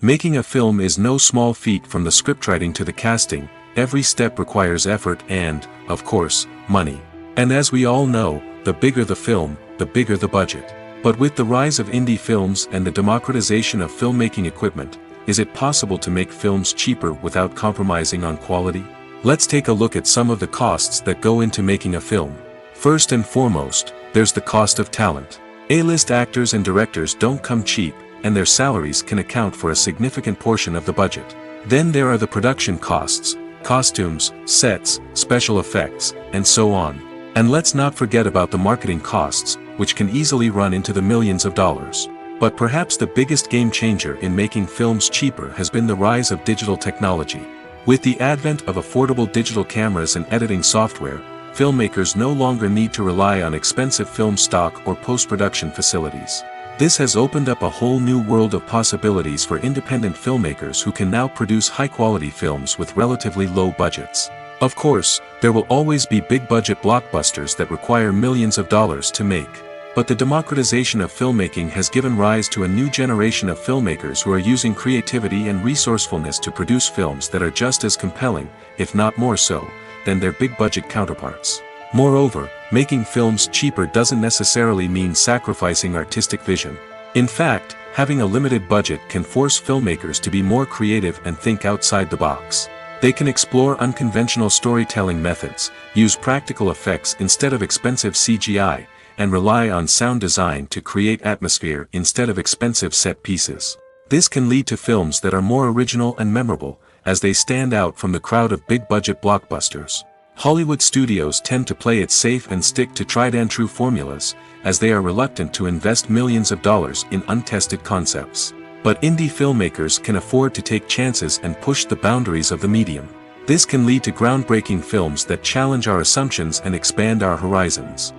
Making a film is no small feat. From the scriptwriting to the casting, every step requires effort and, of course, money. And as we all know, the bigger the film, the bigger the budget. But with the rise of indie films and the democratization of filmmaking equipment, is it possible to make films cheaper without compromising on quality? Let's take a look at some of the costs that go into making a film. First and foremost, there's the cost of talent. A-list actors and directors don't come cheap, and their salaries can account for a significant portion of the budget. Then there are the production costs, costumes, sets, special effects, and so on. And let's not forget about the marketing costs, which can easily run into the millions of dollars. But perhaps the biggest game changer in making films cheaper has been the rise of digital technology. With the advent of affordable digital cameras and editing software, filmmakers no longer need to rely on expensive film stock or post-production facilities. This has opened up a whole new world of possibilities for independent filmmakers who can now produce high-quality films with relatively low budgets. Of course, there will always be big-budget blockbusters that require millions of dollars to make. But the democratization of filmmaking has given rise to a new generation of filmmakers who are using creativity and resourcefulness to produce films that are just as compelling, if not more so, than their big-budget counterparts. Moreover, making films cheaper doesn't necessarily mean sacrificing artistic vision. In fact, having a limited budget can force filmmakers to be more creative and think outside the box. They can explore unconventional storytelling methods, use practical effects instead of expensive CGI, and rely on sound design to create atmosphere instead of expensive set pieces. This can lead to films that are more original and memorable, as they stand out from the crowd of big-budget blockbusters. Hollywood studios tend to play it safe and stick to tried-and-true formulas, as they are reluctant to invest millions of dollars in untested concepts. But indie filmmakers can afford to take chances and push the boundaries of the medium. This can lead to groundbreaking films that challenge our assumptions and expand our horizons.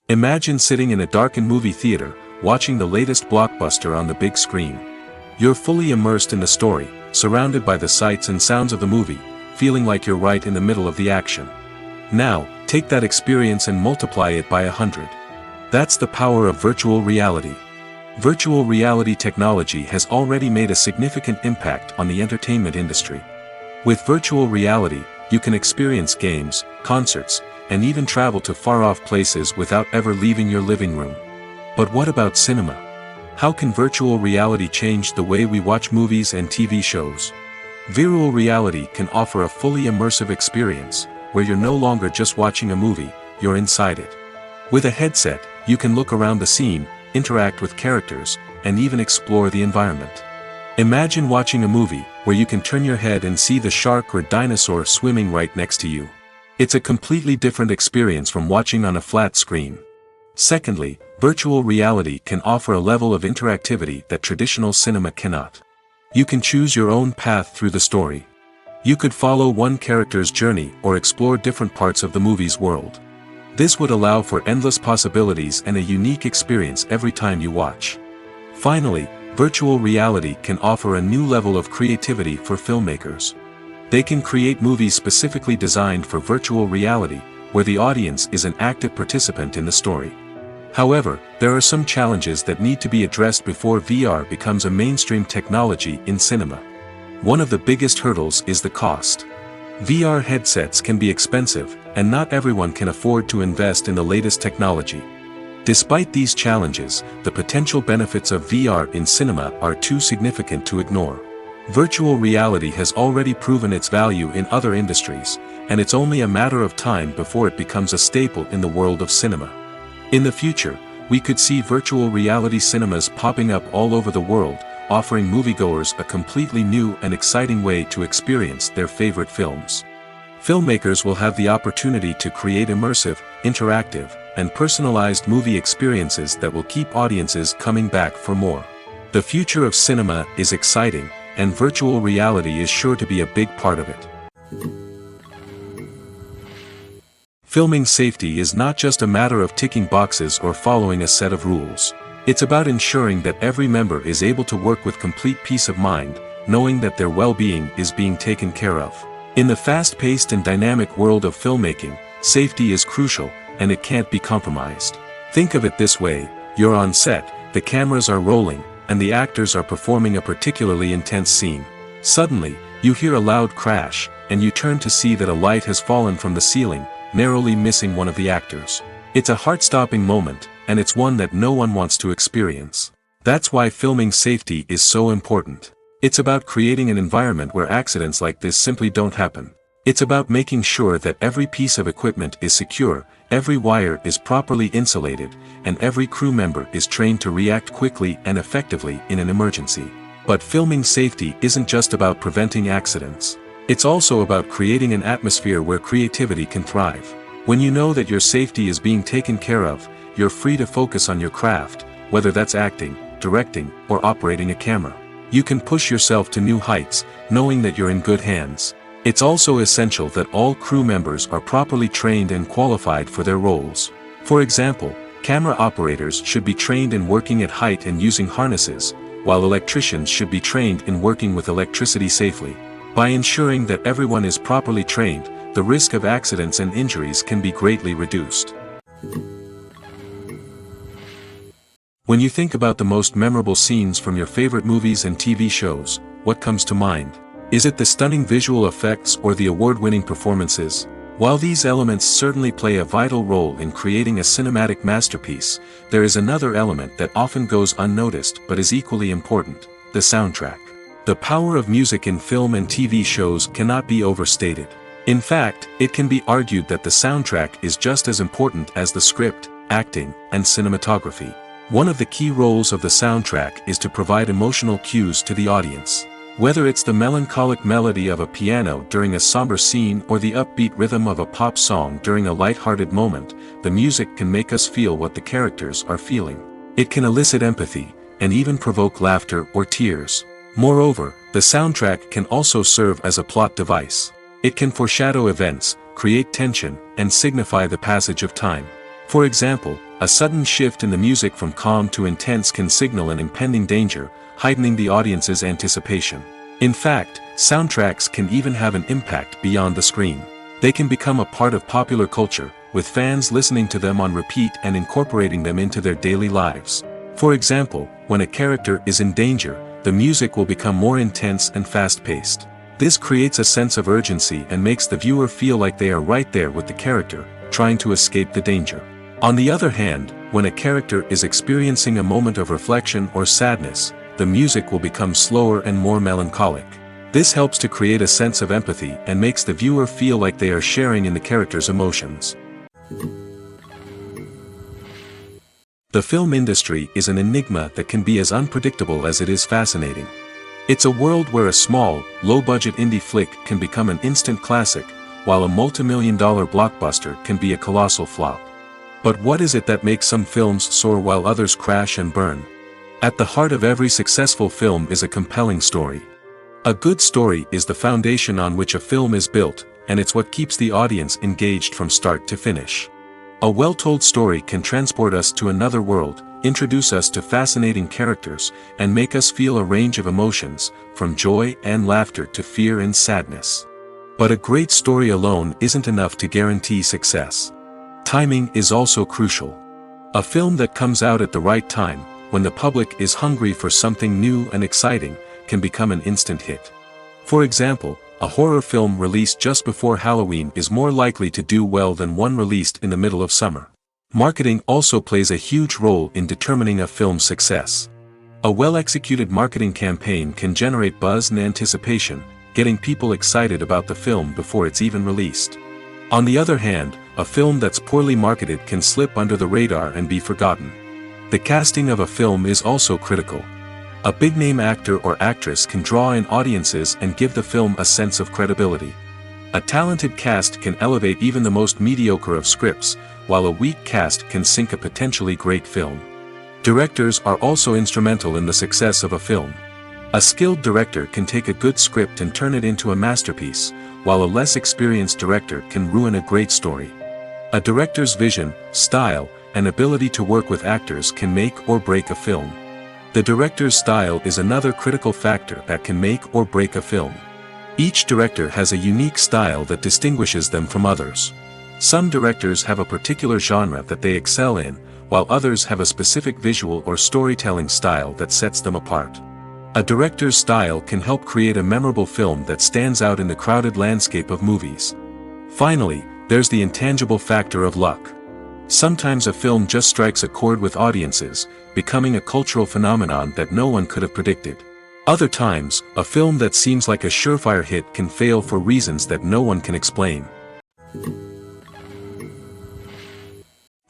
Imagine sitting in a darkened movie theater, watching the latest blockbuster on the big screen. You're fully immersed in the story, surrounded by the sights and sounds of the movie, feeling like you're right in the middle of the action. Now, take that experience and multiply it by 100. That's the power of virtual reality. Virtual reality technology has already made a significant impact on the entertainment industry. With virtual reality, you can experience games, concerts, and even travel to far-off places without ever leaving your living room. But what about cinema? How can virtual reality change the way we watch movies and TV shows? Virtual reality can offer a fully immersive experience, where you're no longer just watching a movie, you're inside it. With a headset, you can look around the scene, interact with characters, and even explore the environment. Imagine watching a movie, where you can turn your head and see the shark or dinosaur swimming right next to you. It's a completely different experience from watching on a flat screen. Secondly, virtual reality can offer a level of interactivity that traditional cinema cannot. You can choose your own path through the story. You could follow one character's journey or explore different parts of the movie's world. This would allow for endless possibilities and a unique experience every time you watch. Finally, virtual reality can offer a new level of creativity for filmmakers. They can create movies specifically designed for virtual reality, where the audience is an active participant in the story. However, there are some challenges that need to be addressed before VR becomes a mainstream technology in cinema. One of the biggest hurdles is the cost. VR headsets can be expensive, and not everyone can afford to invest in the latest technology. Despite these challenges, the potential benefits of VR in cinema are too significant to ignore. Virtual reality has already proven its value in other industries, and it's only a matter of time before it becomes a staple in the world of cinema. In the future, we could see virtual reality cinemas popping up all over the world, offering moviegoers a completely new and exciting way to experience their favorite films. Filmmakers will have the opportunity to create immersive, interactive, and personalized movie experiences that will keep audiences coming back for more. The future of cinema is exciting, and virtual reality is sure to be a big part of it. Filming safety is not just a matter of ticking boxes or following a set of rules. It's about ensuring that every member is able to work with complete peace of mind, knowing that their well-being is being taken care of. In the fast-paced and dynamic world of filmmaking, safety is crucial, and it can't be compromised. Think of it this way: you're on set, the cameras are rolling, and the actors are performing a particularly intense scene. Suddenly, you hear a loud crash, and you turn to see that a light has fallen from the ceiling, narrowly missing one of the actors. It's a heart-stopping moment, and it's one that no one wants to experience. That's why filming safety is so important. It's about creating an environment where accidents like this simply don't happen. It's about making sure that every piece of equipment is secure, every wire is properly insulated, and every crew member is trained to react quickly and effectively in an emergency. But filming safety isn't just about preventing accidents. It's also about creating an atmosphere where creativity can thrive. When you know that your safety is being taken care of, you're free to focus on your craft, whether that's acting, directing, or operating a camera. You can push yourself to new heights, knowing that you're in good hands. It's also essential that all crew members are properly trained and qualified for their roles. For example, camera operators should be trained in working at height and using harnesses, while electricians should be trained in working with electricity safely. By ensuring that everyone is properly trained, the risk of accidents and injuries can be greatly reduced. When you think about the most memorable scenes from your favorite movies and TV shows, what comes to mind? Is it the stunning visual effects or the award-winning performances? While these elements certainly play a vital role in creating a cinematic masterpiece, there is another element that often goes unnoticed but is equally important: the soundtrack. The power of music in film and TV shows cannot be overstated. In fact, it can be argued that the soundtrack is just as important as the script, acting, and cinematography. One of the key roles of the soundtrack is to provide emotional cues to the audience. Whether it's the melancholic melody of a piano during a somber scene or the upbeat rhythm of a pop song during a light-hearted moment, the music can make us feel what the characters are feeling. It can elicit empathy, and even provoke laughter or tears. Moreover, the soundtrack can also serve as a plot device. It can foreshadow events, create tension, and signify the passage of time. For example, a sudden shift in the music from calm to intense can signal an impending danger, heightening the audience's anticipation. In fact, soundtracks can even have an impact beyond the screen. They can become a part of popular culture, with fans listening to them on repeat and incorporating them into their daily lives. For example, when a character is in danger, the music will become more intense and fast-paced. This creates a sense of urgency and makes the viewer feel like they are right there with the character, trying to escape the danger. On the other hand, when a character is experiencing a moment of reflection or sadness, the music will become slower and more melancholic. This helps to create a sense of empathy and makes the viewer feel like they are sharing in the character's emotions. The film industry is an enigma that can be as unpredictable as it is fascinating. It's a world where a small, low-budget indie flick can become an instant classic, while a multi-million-dollar blockbuster can be a colossal flop. But what is it that makes some films soar while others crash and burn? At the heart of every successful film is a compelling story. A good story is the foundation on which a film is built, and it's what keeps the audience engaged from start to finish. A well-told story can transport us to another world, introduce us to fascinating characters, and make us feel a range of emotions, from joy and laughter to fear and sadness. But a great story alone isn't enough to guarantee success. Timing is also crucial. A film that comes out at the right time, when the public is hungry for something new and exciting, can become an instant hit. For example, a horror film released just before Halloween is more likely to do well than one released in the middle of summer. Marketing also plays a huge role in determining a film's success. A well-executed marketing campaign can generate buzz and anticipation, getting people excited about the film before it's even released. On the other hand, a film that's poorly marketed can slip under the radar and be forgotten. The casting of a film is also critical. A big-name actor or actress can draw in audiences and give the film a sense of credibility. A talented cast can elevate even the most mediocre of scripts, while a weak cast can sink a potentially great film. Directors are also instrumental in the success of a film. A skilled director can take a good script and turn it into a masterpiece, while a less experienced director can ruin a great story. A director's vision, style, and ability to work with actors can make or break a film. The director's style is another critical factor that can make or break a film. Each director has a unique style that distinguishes them from others. Some directors have a particular genre that they excel in, while others have a specific visual or storytelling style that sets them apart. A director's style can help create a memorable film that stands out in the crowded landscape of movies. Finally, there's the intangible factor of luck. Sometimes a film just strikes a chord with audiences, becoming a cultural phenomenon that no one could have predicted. Other times, a film that seems like a surefire hit can fail for reasons that no one can explain.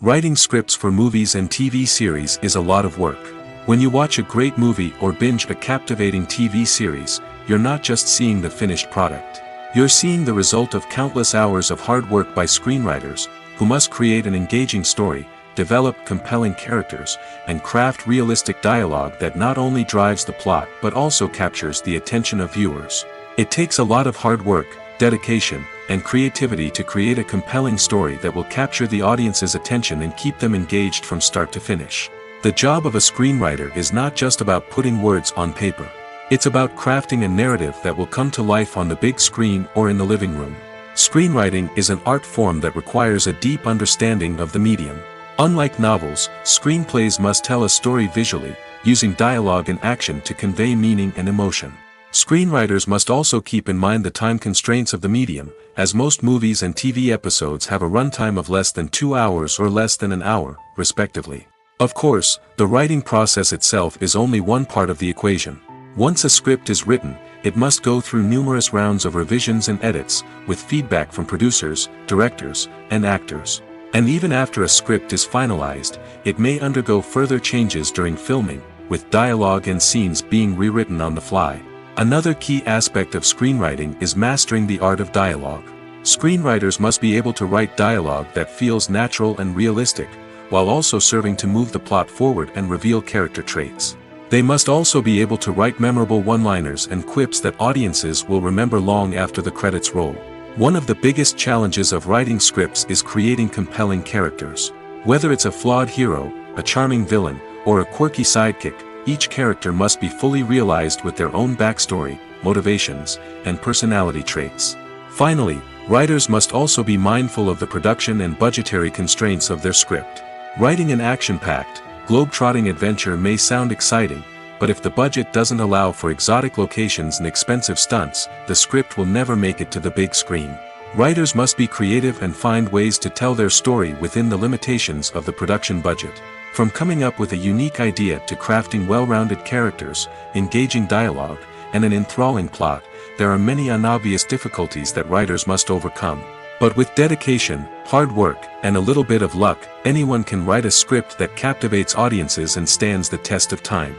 Writing scripts for movies and TV series is a lot of work. When you watch a great movie or binge a captivating TV series, you're not just seeing the finished product. You're seeing the result of countless hours of hard work by screenwriters, who must create an engaging story, develop compelling characters, and craft realistic dialogue that not only drives the plot but also captures the attention of viewers. It takes a lot of hard work, dedication, and creativity to create a compelling story that will capture the audience's attention and keep them engaged from start to finish. The job of a screenwriter is not just about putting words on paper. It's about crafting a narrative that will come to life on the big screen or in the living room. Screenwriting is an art form that requires a deep understanding of the medium. Unlike novels, screenplays must tell a story visually, using dialogue and action to convey meaning and emotion. Screenwriters must also keep in mind the time constraints of the medium, as most movies and TV episodes have a runtime of less than 2 hours or less than an hour, respectively. Of course, the writing process itself is only one part of the equation. Once a script is written, it must go through numerous rounds of revisions and edits, with feedback from producers, directors, and actors. And even after a script is finalized, it may undergo further changes during filming, with dialogue and scenes being rewritten on the fly. Another key aspect of screenwriting is mastering the art of dialogue. Screenwriters must be able to write dialogue that feels natural and realistic, while also serving to move the plot forward and reveal character traits. They must also be able to write memorable one-liners and quips that audiences will remember long after the credits roll. One of the biggest challenges of writing scripts is creating compelling characters. Whether it's a flawed hero, a charming villain, or a quirky sidekick, each character must be fully realized with their own backstory, motivations, and personality traits. Finally, writers must also be mindful of the production and budgetary constraints of their script. Writing an action-packed, globe-trotting adventure may sound exciting, but if the budget doesn't allow for exotic locations and expensive stunts, the script will never make it to the big screen. Writers must be creative and find ways to tell their story within the limitations of the production budget. From coming up with a unique idea to crafting well-rounded characters, engaging dialogue, and an enthralling plot, there are many unobvious difficulties that writers must overcome. But with dedication, hard work, and a little bit of luck, anyone can write a script that captivates audiences and stands the test of time.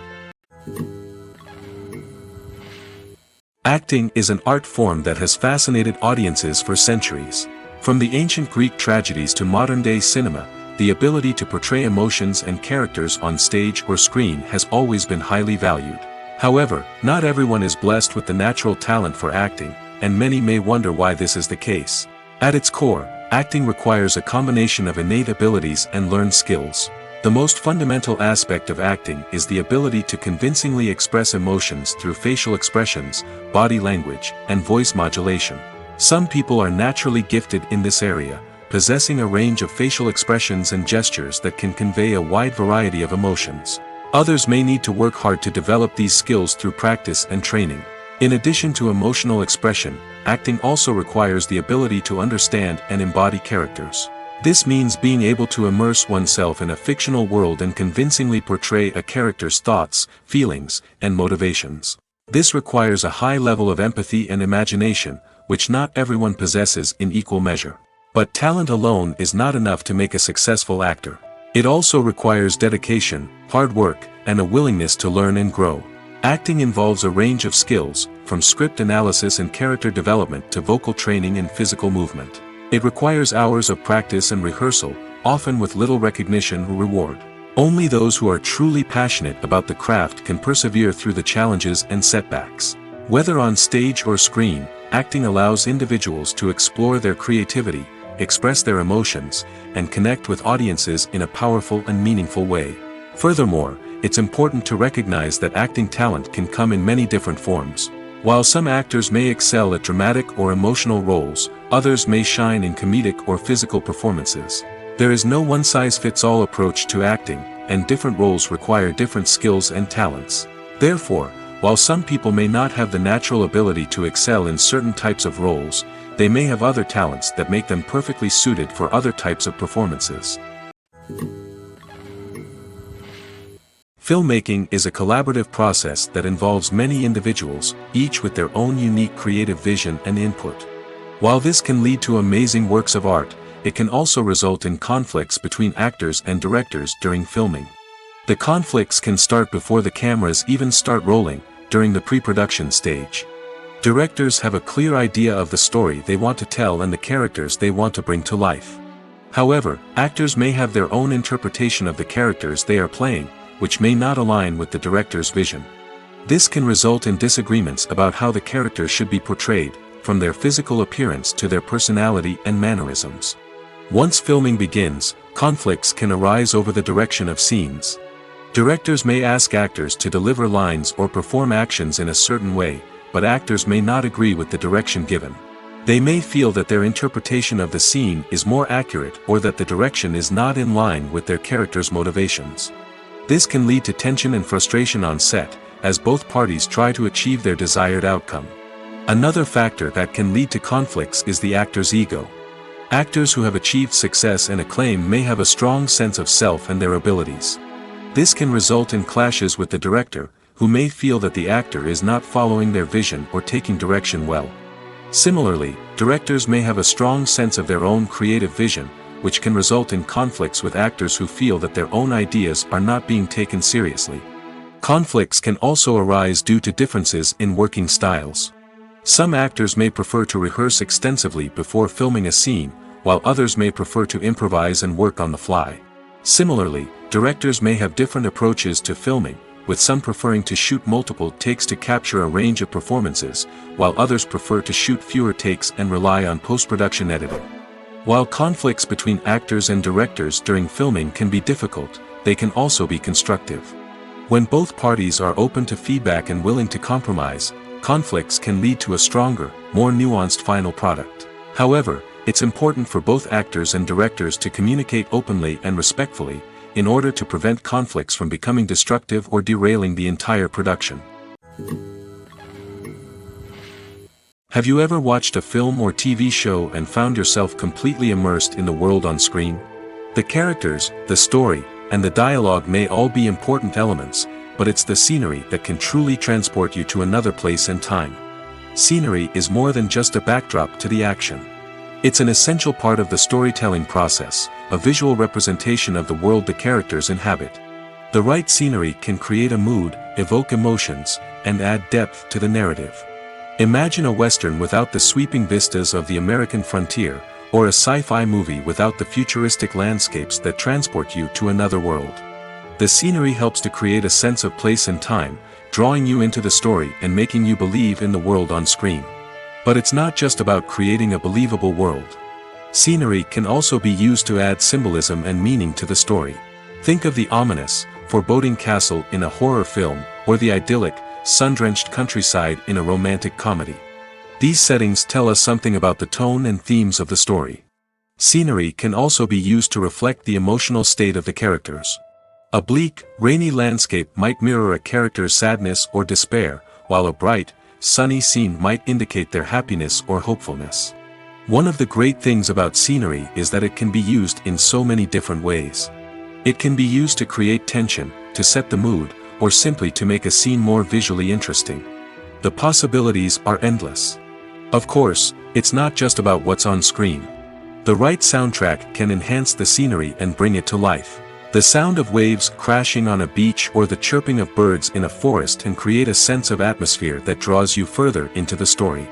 Acting is an art form that has fascinated audiences for centuries. From the ancient Greek tragedies to modern-day cinema, the ability to portray emotions and characters on stage or screen has always been highly valued. However, not everyone is blessed with the natural talent for acting, and many may wonder why this is the case. At its core, acting requires a combination of innate abilities and learned skills. The most fundamental aspect of acting is the ability to convincingly express emotions through facial expressions, body language, and voice modulation. Some people are naturally gifted in this area, possessing a range of facial expressions and gestures that can convey a wide variety of emotions. Others may need to work hard to develop these skills through practice and training. In addition to emotional expression, acting also requires the ability to understand and embody characters. This means being able to immerse oneself in a fictional world and convincingly portray a character's thoughts, feelings, and motivations. This requires a high level of empathy and imagination, which not everyone possesses in equal measure. But talent alone is not enough to make a successful actor. It also requires dedication, hard work, and a willingness to learn and grow. Acting involves a range of skills, from script analysis and character development to vocal training and physical movement. It requires hours of practice and rehearsal, often with little recognition or reward. Only those who are truly passionate about the craft can persevere through the challenges and setbacks. Whether on stage or screen, acting allows individuals to explore their creativity, express their emotions, and connect with audiences in a powerful and meaningful way. Furthermore, it's important to recognize that acting talent can come in many different forms. While some actors may excel at dramatic or emotional roles, others may shine in comedic or physical performances. There is no one-size-fits-all approach to acting, and different roles require different skills and talents. Therefore, while some people may not have the natural ability to excel in certain types of roles, they may have other talents that make them perfectly suited for other types of performances. Filmmaking is a collaborative process that involves many individuals, each with their own unique creative vision and input. While this can lead to amazing works of art, it can also result in conflicts between actors and directors during filming. The conflicts can start before the cameras even start rolling, during the pre-production stage. Directors have a clear idea of the story they want to tell and the characters they want to bring to life. However, actors may have their own interpretation of the characters they are playing, which may not align with the director's vision. This can result in disagreements about how the characters should be portrayed, from their physical appearance to their personality and mannerisms. Once filming begins, conflicts can arise over the direction of scenes. Directors may ask actors to deliver lines or perform actions in a certain way, but actors may not agree with the direction given. They may feel that their interpretation of the scene is more accurate or that the direction is not in line with their character's motivations. This can lead to tension and frustration on set, as both parties try to achieve their desired outcome. Another factor that can lead to conflicts is the actor's ego. Actors who have achieved success and acclaim may have a strong sense of self and their abilities. This can result in clashes with the director, who may feel that the actor is not following their vision or taking direction well. Similarly, directors may have a strong sense of their own creative vision, which can result in conflicts with actors who feel that their own ideas are not being taken seriously. Conflicts can also arise due to differences in working styles. Some actors may prefer to rehearse extensively before filming a scene, while others may prefer to improvise and work on the fly. Similarly, directors may have different approaches to filming, with some preferring to shoot multiple takes to capture a range of performances, while others prefer to shoot fewer takes and rely on post-production editing. While conflicts between actors and directors during filming can be difficult, they can also be constructive. When both parties are open to feedback and willing to compromise, conflicts can lead to a stronger, more nuanced final product. However, it's important for both actors and directors to communicate openly and respectfully, in order to prevent conflicts from becoming destructive or derailing the entire production. Have you ever watched a film or TV show and found yourself completely immersed in the world on screen? The characters, the story, and the dialogue may all be important elements, but it's the scenery that can truly transport you to another place and time. Scenery is more than just a backdrop to the action. It's an essential part of the storytelling process, a visual representation of the world the characters inhabit. The right scenery can create a mood, evoke emotions, and add depth to the narrative. Imagine a Western without the sweeping vistas of the American frontier, or a sci-fi movie without the futuristic landscapes that transport you to another world. The scenery helps to create a sense of place and time, drawing you into the story and making you believe in the world on screen. But it's not just about creating a believable world. Scenery can also be used to add symbolism and meaning to the story. Think of the ominous, foreboding castle in a horror film, or the idyllic, sun-drenched countryside in a romantic comedy. These settings tell us something about the tone and themes of the story. Scenery can also be used to reflect the emotional state of the characters. A bleak, rainy landscape might mirror a character's sadness or despair, while a bright, sunny scene might indicate their happiness or hopefulness. One of the great things about scenery is that it can be used in so many different ways. It can be used to create tension, to set the mood, or simply to make a scene more visually interesting. The possibilities are endless. Of course, it's not just about what's on screen. The right soundtrack can enhance the scenery and bring it to life. The sound of waves crashing on a beach or the chirping of birds in a forest can create a sense of atmosphere that draws you further into the story.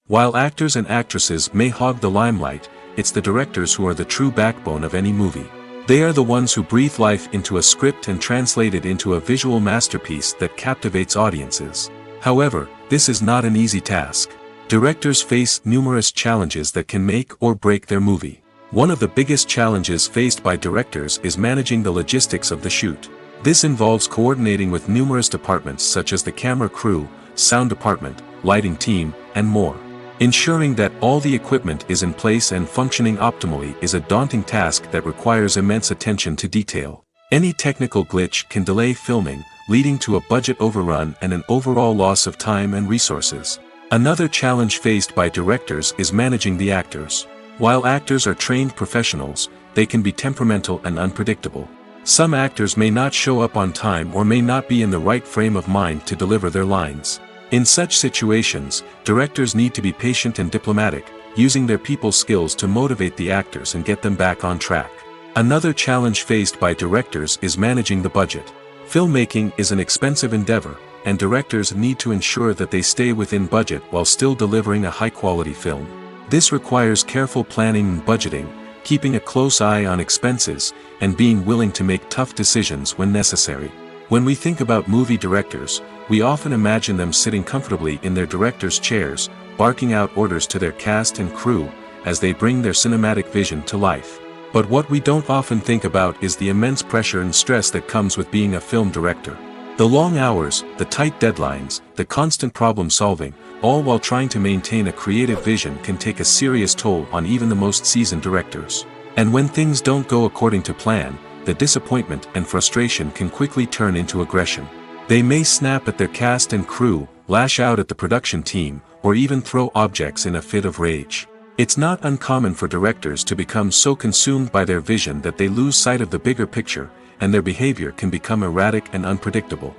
While actors and actresses may hog the limelight, it's the directors who are the true backbone of any movie. They are the ones who breathe life into a script and translate it into a visual masterpiece that captivates audiences. However, this is not an easy task. Directors face numerous challenges that can make or break their movie. One of the biggest challenges faced by directors is managing the logistics of the shoot. This involves coordinating with numerous departments such as the camera crew, sound department, lighting team, and more. Ensuring that all the equipment is in place and functioning optimally is a daunting task that requires immense attention to detail. Any technical glitch can delay filming, leading to a budget overrun and an overall loss of time and resources. Another challenge faced by directors is managing the actors. While actors are trained professionals, they can be temperamental and unpredictable. Some actors may not show up on time or may not be in the right frame of mind to deliver their lines. In such situations, directors need to be patient and diplomatic, using their people skills to motivate the actors and get them back on track. Another challenge faced by directors is managing the budget. Filmmaking is an expensive endeavor, and directors need to ensure that they stay within budget while still delivering a high-quality film. This requires careful planning and budgeting, keeping a close eye on expenses, and being willing to make tough decisions when necessary. When we think about movie directors, we often imagine them sitting comfortably in their director's chairs, barking out orders to their cast and crew, as they bring their cinematic vision to life. But what we don't often think about is the immense pressure and stress that comes with being a film director. The long hours, the tight deadlines, the constant problem solving, all while trying to maintain a creative vision can take a serious toll on even the most seasoned directors. And when things don't go according to plan, the disappointment and frustration can quickly turn into aggression. They may snap at their cast and crew, lash out at the production team, or even throw objects in a fit of rage. It's not uncommon for directors to become so consumed by their vision that they lose sight of the bigger picture, and their behavior can become erratic and unpredictable.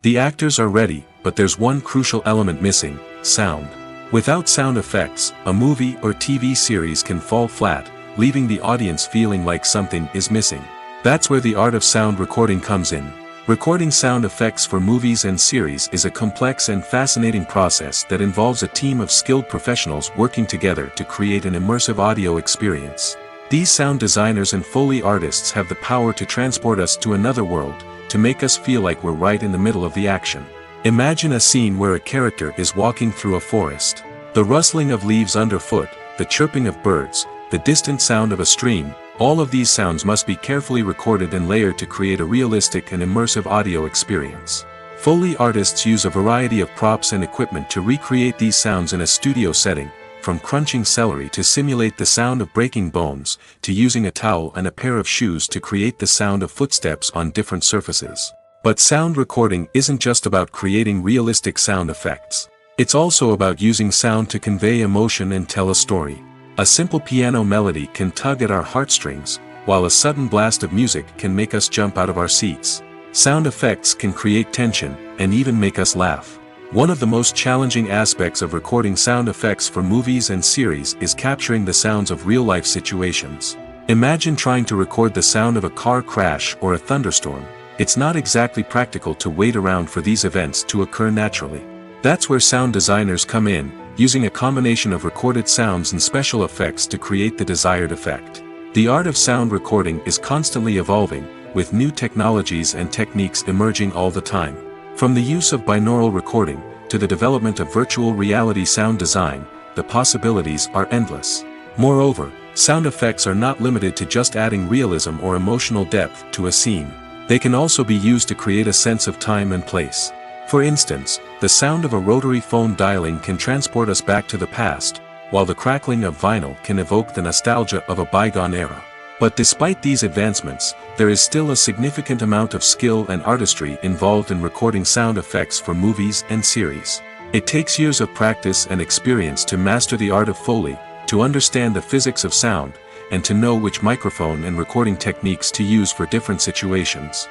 The actors are ready, but there's one crucial element missing: sound. Without sound effects, a movie or TV series can fall flat, leaving the audience feeling like something is missing. That's where the art of sound recording comes in. Recording sound effects for movies and series is a complex and fascinating process that involves a team of skilled professionals working together to create an immersive audio experience. These sound designers and Foley artists have the power to transport us to another world, to make us feel like we're right in the middle of the action. Imagine a scene where a character is walking through a forest. The rustling of leaves underfoot, the chirping of birds, the distant sound of a stream, all of these sounds must be carefully recorded and layered to create a realistic and immersive audio experience. Foley artists use a variety of props and equipment to recreate these sounds in a studio setting, from crunching celery to simulate the sound of breaking bones, to using a towel and a pair of shoes to create the sound of footsteps on different surfaces. But sound recording isn't just about creating realistic sound effects. It's also about using sound to convey emotion and tell a story. A simple piano melody can tug at our heartstrings, while a sudden blast of music can make us jump out of our seats. Sound effects can create tension, and even make us laugh. One of the most challenging aspects of recording sound effects for movies and series is capturing the sounds of real-life situations. Imagine trying to record the sound of a car crash or a thunderstorm. It's not exactly practical to wait around for these events to occur naturally. That's where sound designers come in, using a combination of recorded sounds and special effects to create the desired effect. The art of sound recording is constantly evolving, with new technologies and techniques emerging all the time. From the use of binaural recording, to the development of virtual reality sound design, the possibilities are endless. Moreover, sound effects are not limited to just adding realism or emotional depth to a scene. They can also be used to create a sense of time and place. For instance, the sound of a rotary phone dialing can transport us back to the past, while the crackling of vinyl can evoke the nostalgia of a bygone era. But despite these advancements, there is still a significant amount of skill and artistry involved in recording sound effects for movies and series. It takes years of practice and experience to master the art of Foley, to understand the physics of sound, and to know which microphone and recording techniques to use for different situations.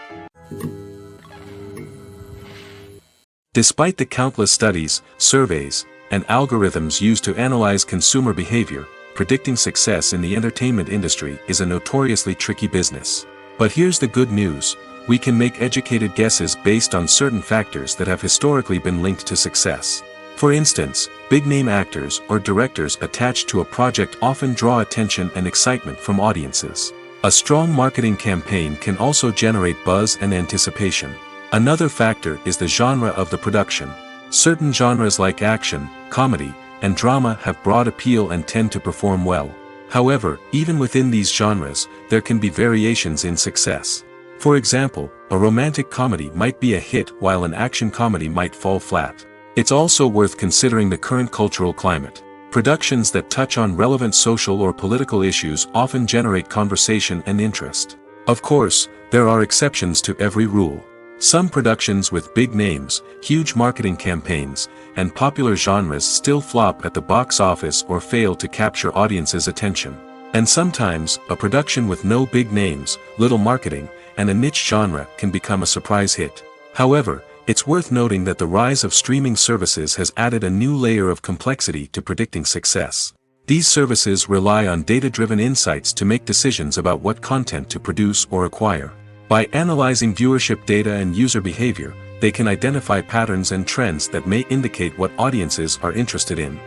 Despite the countless studies, surveys, and algorithms used to analyze consumer behavior, predicting success in the entertainment industry is a notoriously tricky business. But here's the good news: we can make educated guesses based on certain factors that have historically been linked to success. For instance, big-name actors or directors attached to a project often draw attention and excitement from audiences. A strong marketing campaign can also generate buzz and anticipation. Another factor is the genre of the production. Certain genres like action, comedy, and drama have broad appeal and tend to perform well. However, even within these genres, there can be variations in success. For example, a romantic comedy might be a hit while an action comedy might fall flat. It's also worth considering the current cultural climate. Productions that touch on relevant social or political issues often generate conversation and interest. Of course, there are exceptions to every rule. Some productions with big names, huge marketing campaigns, and popular genres still flop at the box office or fail to capture audiences' attention. And sometimes, a production with no big names, little marketing, and a niche genre can become a surprise hit. However, it's worth noting that the rise of streaming services has added a new layer of complexity to predicting success. These services rely on data-driven insights to make decisions about what content to produce or acquire. By analyzing viewership data and user behavior, they can identify patterns and trends that may indicate what audiences are interested in.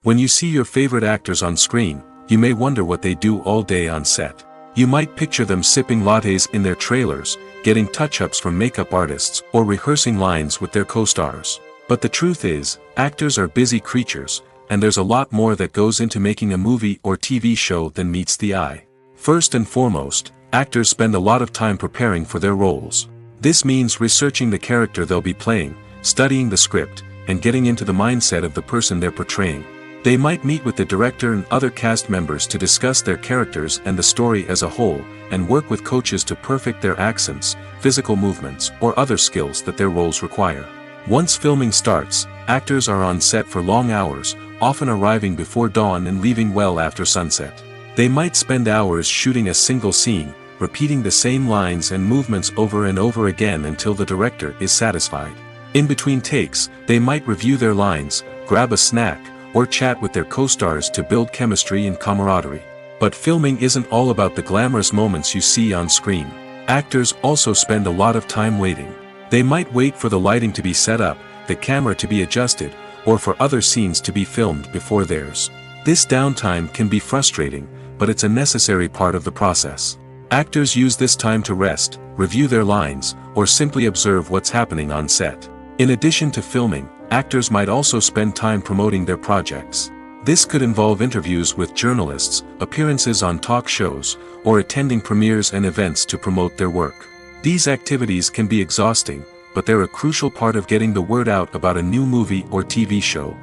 When you see your favorite actors on screen, you may wonder what they do all day on set. You might picture them sipping lattes in their trailers, getting touch-ups from makeup artists, or rehearsing lines with their co-stars. But the truth is, actors are busy creatures, and there's a lot more that goes into making a movie or TV show than meets the eye. First and foremost, actors spend a lot of time preparing for their roles. This means researching the character they'll be playing, studying the script, and getting into the mindset of the person they're portraying. They might meet with the director and other cast members to discuss their characters and the story as a whole, and work with coaches to perfect their accents, physical movements, or other skills that their roles require. Once filming starts, actors are on set for long hours, often arriving before dawn and leaving well after sunset. They might spend hours shooting a single scene, repeating the same lines and movements over and over again until the director is satisfied. In between takes, they might review their lines, grab a snack, or chat with their co-stars to build chemistry and camaraderie. But filming isn't all about the glamorous moments you see on screen. Actors also spend a lot of time waiting. They might wait for the lighting to be set up, the camera to be adjusted, or for other scenes to be filmed before theirs. This downtime can be frustrating, but it's a necessary part of the process. Actors use this time to rest, review their lines, or simply observe what's happening on set. In addition to filming, actors might also spend time promoting their projects. This could involve interviews with journalists, appearances on talk shows, or attending premieres and events to promote their work. These activities can be exhausting, but they're a crucial part of getting the word out about a new movie or TV show.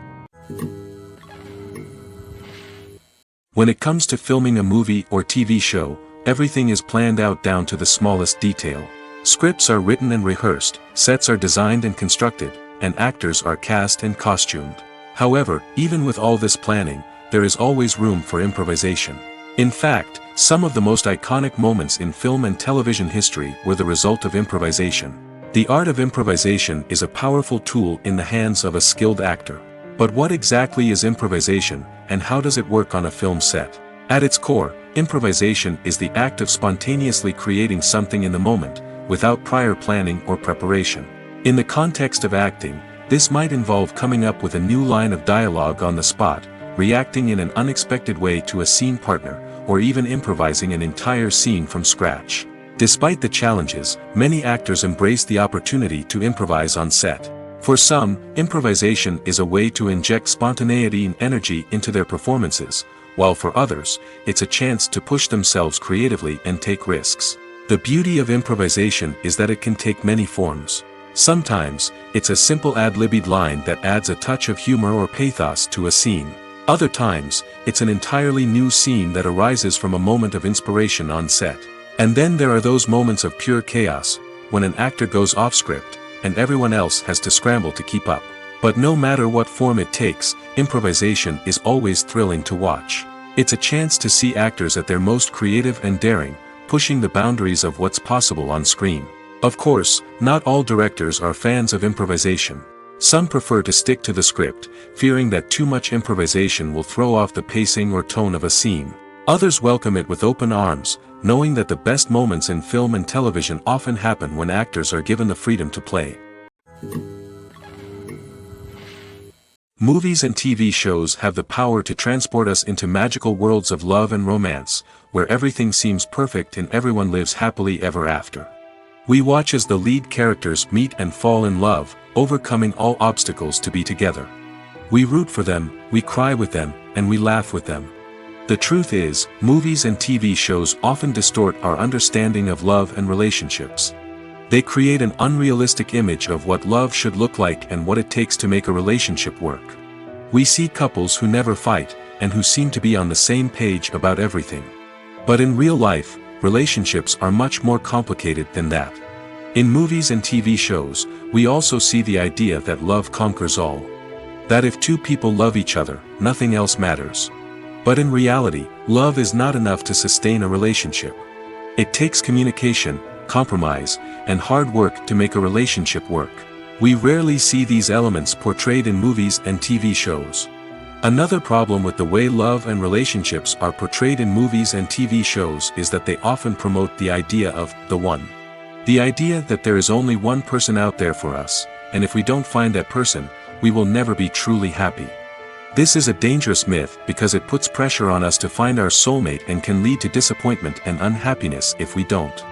When it comes to filming a movie or TV show, everything is planned out down to the smallest detail. Scripts are written and rehearsed, sets are designed and constructed, and actors are cast and costumed. However, even with all this planning, there is always room for improvisation. In fact, some of the most iconic moments in film and television history were the result of improvisation. The art of improvisation is a powerful tool in the hands of a skilled actor. But what exactly is improvisation, and how does it work on a film set? At its core, improvisation is the act of spontaneously creating something in the moment, without prior planning or preparation. In the context of acting, this might involve coming up with a new line of dialogue on the spot, reacting in an unexpected way to a scene partner, or even improvising an entire scene from scratch. Despite the challenges, many actors embrace the opportunity to improvise on set. For some, improvisation is a way to inject spontaneity and energy into their performances, while for others, it's a chance to push themselves creatively and take risks. The beauty of improvisation is that it can take many forms. Sometimes, it's a simple ad-libbed line that adds a touch of humor or pathos to a scene. Other times, it's an entirely new scene that arises from a moment of inspiration on set. And then there are those moments of pure chaos, when an actor goes off script, and everyone else has to scramble to keep up. But no matter what form it takes, improvisation is always thrilling to watch. It's a chance to see actors at their most creative and daring, pushing the boundaries of what's possible on screen. Of course, not all directors are fans of improvisation. Some prefer to stick to the script, fearing that too much improvisation will throw off the pacing or tone of a scene. Others welcome it with open arms, knowing that the best moments in film and television often happen when actors are given the freedom to play. Movies and TV shows have the power to transport us into magical worlds of love and romance, where everything seems perfect and everyone lives happily ever after. We watch as the lead characters meet and fall in love, overcoming all obstacles to be together. We root for them, we cry with them, and we laugh with them. The truth is, movies and TV shows often distort our understanding of love and relationships. They create an unrealistic image of what love should look like and what it takes to make a relationship work. We see couples who never fight, and who seem to be on the same page about everything. But in real life, relationships are much more complicated than that. In movies and TV shows, we also see the idea that love conquers all. That if two people love each other, nothing else matters. But in reality, love is not enough to sustain a relationship. It takes communication, compromise, and hard work to make a relationship work. We rarely see these elements portrayed in movies and TV shows. Another problem with the way love and relationships are portrayed in movies and TV shows is that they often promote the idea of the one. The idea that there is only one person out there for us, and if we don't find that person, we will never be truly happy. This is a dangerous myth because it puts pressure on us to find our soulmate and can lead to disappointment and unhappiness if we don't.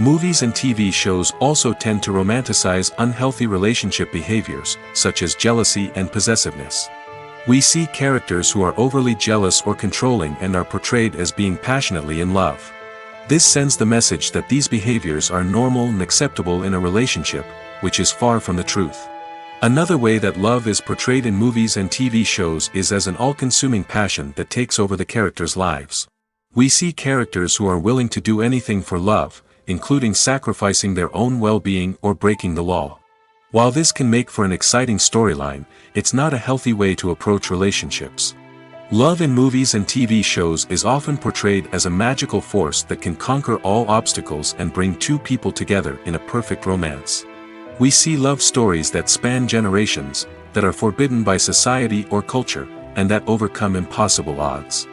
Movies and TV shows also tend to romanticize unhealthy relationship behaviors, such as jealousy and possessiveness. We see characters who are overly jealous or controlling and are portrayed as being passionately in love. This sends the message that these behaviors are normal and acceptable in a relationship, which is far from the truth. Another way that love is portrayed in movies and TV shows is as an all-consuming passion that takes over the characters' lives. We see characters who are willing to do anything for love, including sacrificing their own well-being or breaking the law. While this can make for an exciting storyline, it's not a healthy way to approach relationships. Love in movies and TV shows is often portrayed as a magical force that can conquer all obstacles and bring two people together in a perfect romance. We see love stories that span generations, that are forbidden by society or culture, and that overcome impossible odds.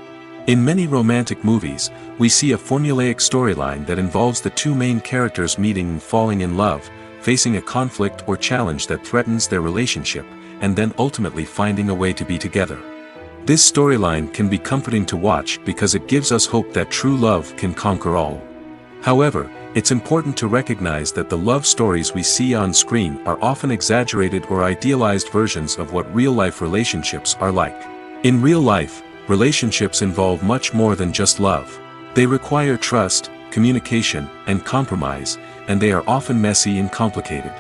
In many romantic movies, we see a formulaic storyline that involves the two main characters meeting and falling in love, facing a conflict or challenge that threatens their relationship, and then ultimately finding a way to be together. This storyline can be comforting to watch because it gives us hope that true love can conquer all. However, it's important to recognize that the love stories we see on screen are often exaggerated or idealized versions of what real-life relationships are like. In real life, relationships involve much more than just love. They require trust, communication, and compromise, and they are often messy and complicated.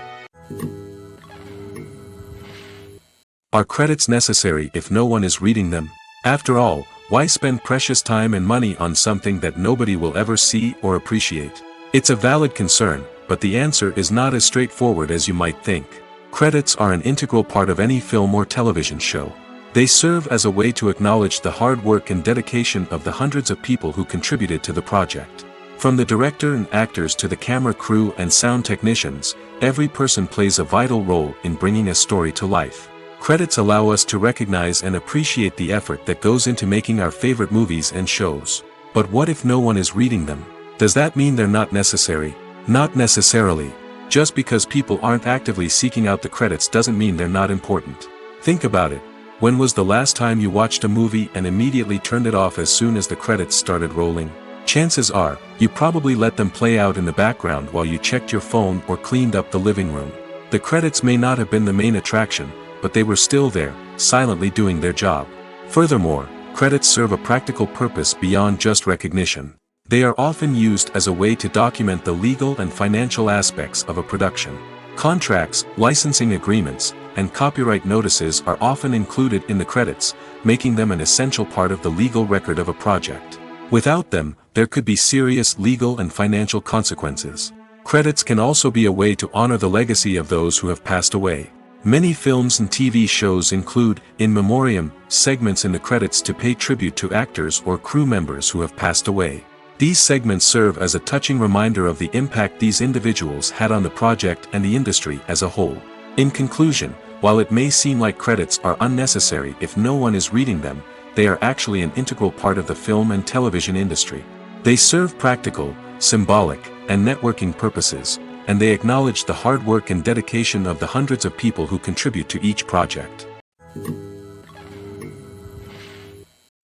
Are credits necessary if no one is reading them? After all, why spend precious time and money on something that nobody will ever see or appreciate? It's a valid concern, but the answer is not as straightforward as you might think. Credits are an integral part of any film or television show. They serve as a way to acknowledge the hard work and dedication of the hundreds of people who contributed to the project. From the director and actors to the camera crew and sound technicians, every person plays a vital role in bringing a story to life. Credits allow us to recognize and appreciate the effort that goes into making our favorite movies and shows. But what if no one is reading them? Does that mean they're not necessary? Not necessarily. Just because people aren't actively seeking out the credits doesn't mean they're not important. Think about it. When was the last time you watched a movie and immediately turned it off as soon as the credits started rolling? Chances are, you probably let them play out in the background while you checked your phone or cleaned up the living room. The credits may not have been the main attraction, but they were still there, silently doing their job. Furthermore, credits serve a practical purpose beyond just recognition. They are often used as a way to document the legal and financial aspects of a production. Contracts, licensing agreements, and copyright notices are often included in the credits, making them an essential part of the legal record of a project. Without them, there could be serious legal and financial consequences. Credits can also be a way to honor the legacy of those who have passed away. Many films and TV shows include, in memoriam, segments in the credits to pay tribute to actors or crew members who have passed away. These segments serve as a touching reminder of the impact these individuals had on the project and the industry as a whole. In conclusion, while it may seem like credits are unnecessary if no one is reading them, they are actually an integral part of the film and television industry. They serve practical, symbolic, and networking purposes, and they acknowledge the hard work and dedication of the hundreds of people who contribute to each project.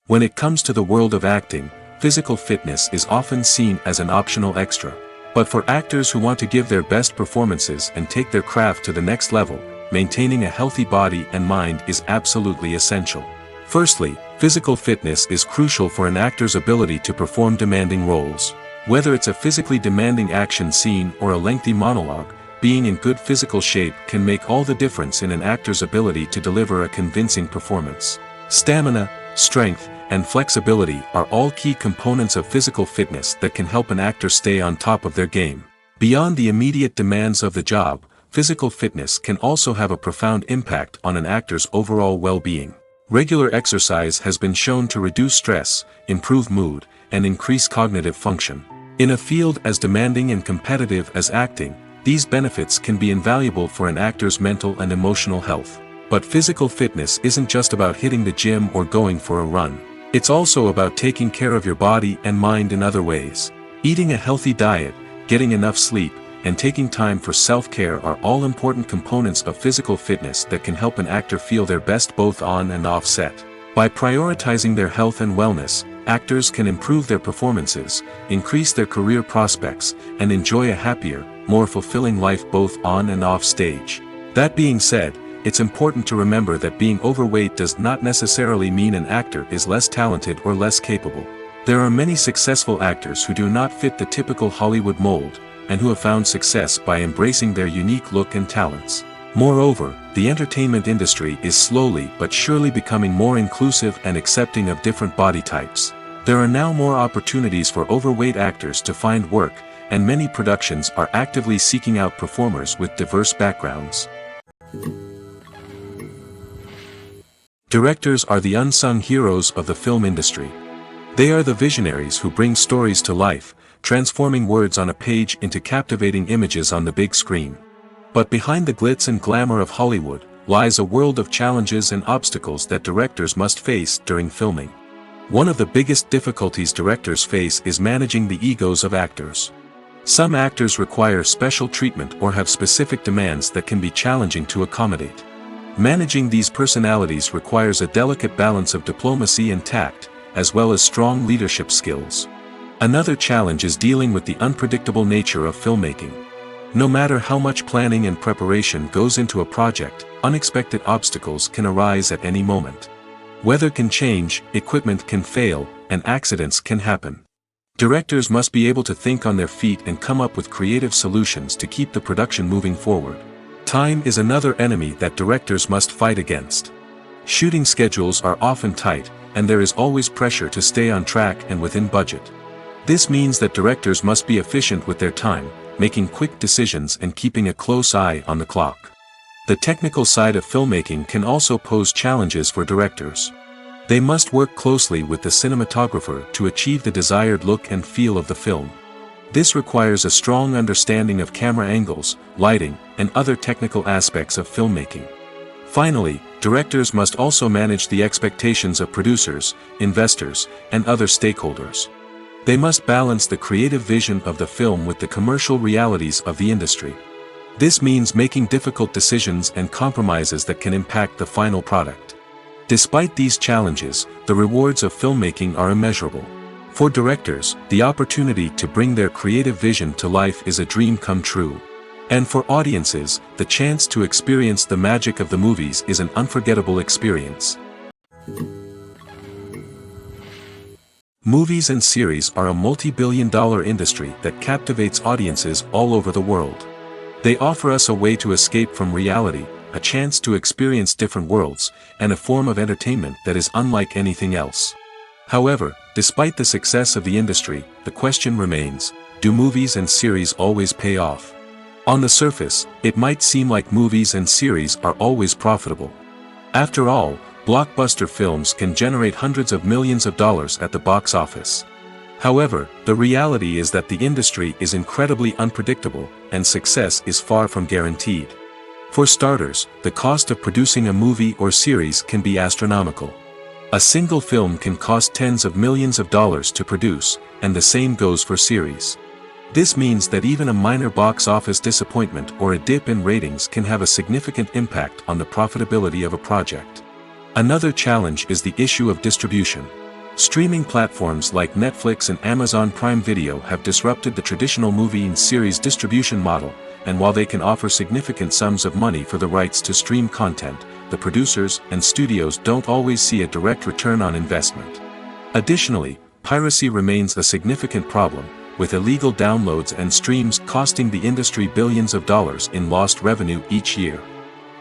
When it comes to the world of acting, physical fitness is often seen as an optional extra. But for actors who want to give their best performances and take their craft to the next level, maintaining a healthy body and mind is absolutely essential. Firstly, physical fitness is crucial for an actor's ability to perform demanding roles. Whether it's a physically demanding action scene or a lengthy monologue, being in good physical shape can make all the difference in an actor's ability to deliver a convincing performance. Stamina, strength, and flexibility are all key components of physical fitness that can help an actor stay on top of their game. Beyond the immediate demands of the job, physical fitness can also have a profound impact on an actor's overall well-being. Regular exercise has been shown to reduce stress, improve mood, and increase cognitive function. In a field as demanding and competitive as acting, these benefits can be invaluable for an actor's mental and emotional health. But physical fitness isn't just about hitting the gym or going for a run. It's also about taking care of your body and mind in other ways. Eating a healthy diet, getting enough sleep, and taking time for self-care are all important components of physical fitness that can help an actor feel their best both on and off set. By prioritizing their health and wellness, actors can improve their performances, increase their career prospects, and enjoy a happier, more fulfilling life both on and off stage. That being said, it's important to remember that being overweight does not necessarily mean an actor is less talented or less capable. There are many successful actors who do not fit the typical Hollywood mold, and who have found success by embracing their unique look and talents. Moreover, the entertainment industry is slowly but surely becoming more inclusive and accepting of different body types. There are now more opportunities for overweight actors to find work, and many productions are actively seeking out performers with diverse backgrounds. Directors are the unsung heroes of the film industry. They are the visionaries who bring stories to life, transforming words on a page into captivating images on the big screen. But behind the glitz and glamour of Hollywood, lies a world of challenges and obstacles that directors must face during filming. One of the biggest difficulties directors face is managing the egos of actors. Some actors require special treatment or have specific demands that can be challenging to accommodate. Managing these personalities requires a delicate balance of diplomacy and tact, as well as strong leadership skills. Another challenge is dealing with the unpredictable nature of filmmaking. No matter how much planning and preparation goes into a project, unexpected obstacles can arise at any moment. Weather can change, equipment can fail, and accidents can happen. Directors must be able to think on their feet and come up with creative solutions to keep the production moving forward. Time is another enemy that directors must fight against. Shooting schedules are often tight, and there is always pressure to stay on track and within budget. This means that directors must be efficient with their time, making quick decisions and keeping a close eye on the clock. The technical side of filmmaking can also pose challenges for directors. They must work closely with the cinematographer to achieve the desired look and feel of the film. This requires a strong understanding of camera angles, lighting, and other technical aspects of filmmaking. Finally, directors must also manage the expectations of producers, investors, and other stakeholders. They must balance the creative vision of the film with the commercial realities of the industry. This means making difficult decisions and compromises that can impact the final product. Despite these challenges, the rewards of filmmaking are immeasurable. For directors, the opportunity to bring their creative vision to life is a dream come true. And for audiences, the chance to experience the magic of the movies is an unforgettable experience. Movies and series are a multi-billion-dollar industry that captivates audiences all over the world. They offer us a way to escape from reality, a chance to experience different worlds, and a form of entertainment that is unlike anything else. However, despite the success of the industry, the question remains, do movies and series always pay off? On the surface, it might seem like movies and series are always profitable. After all, blockbuster films can generate hundreds of millions of dollars at the box office. However, the reality is that the industry is incredibly unpredictable, and success is far from guaranteed. For starters, the cost of producing a movie or series can be astronomical. A single film can cost tens of millions of dollars to produce, and the same goes for series. This means that even a minor box office disappointment or a dip in ratings can have a significant impact on the profitability of a project. Another challenge is the issue of distribution. Streaming platforms like Netflix and Amazon Prime Video have disrupted the traditional movie and series distribution model, and while they can offer significant sums of money for the rights to stream content, the producers and studios don't always see a direct return on investment. Additionally, piracy remains a significant problem, with illegal downloads and streams costing the industry billions of dollars in lost revenue each year.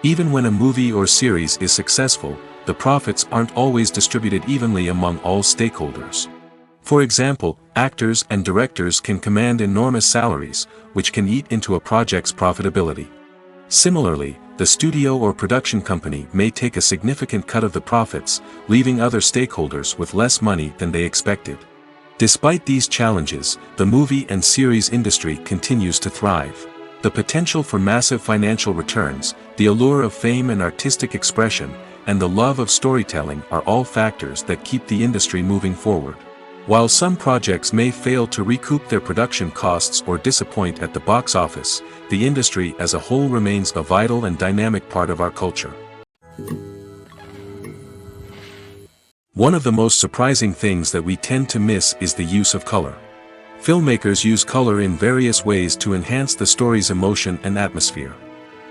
Even when a movie or series is successful, the profits aren't always distributed evenly among all stakeholders. For example, actors and directors can command enormous salaries, which can eat into a project's profitability. Similarly, the studio or production company may take a significant cut of the profits, leaving other stakeholders with less money than they expected. Despite these challenges, the movie and series industry continues to thrive. The potential for massive financial returns, the allure of fame and artistic expression, and the love of storytelling are all factors that keep the industry moving forward. While some projects may fail to recoup their production costs or disappoint at the box office, the industry as a whole remains a vital and dynamic part of our culture. One of the most surprising things that we tend to miss is the use of color. Filmmakers use color in various ways to enhance the story's emotion and atmosphere.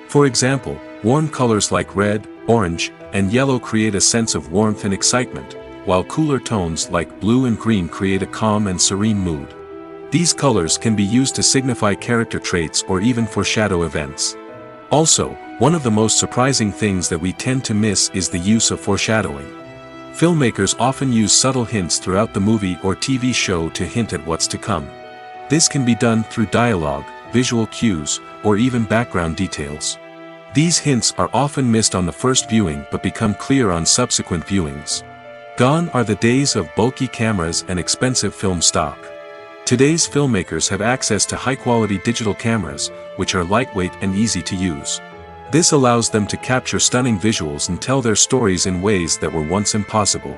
For example, warm colors like red, orange, and yellow create a sense of warmth and excitement, while cooler tones like blue and green create a calm and serene mood. These colors can be used to signify character traits or even foreshadow events. Also, one of the most surprising things that we tend to miss is the use of foreshadowing. Filmmakers often use subtle hints throughout the movie or TV show to hint at what's to come. This can be done through dialogue, visual cues, or even background details. These hints are often missed on the first viewing but become clear on subsequent viewings. Gone are the days of bulky cameras and expensive film stock. Today's filmmakers have access to high-quality digital cameras, which are lightweight and easy to use. This allows them to capture stunning visuals and tell their stories in ways that were once impossible.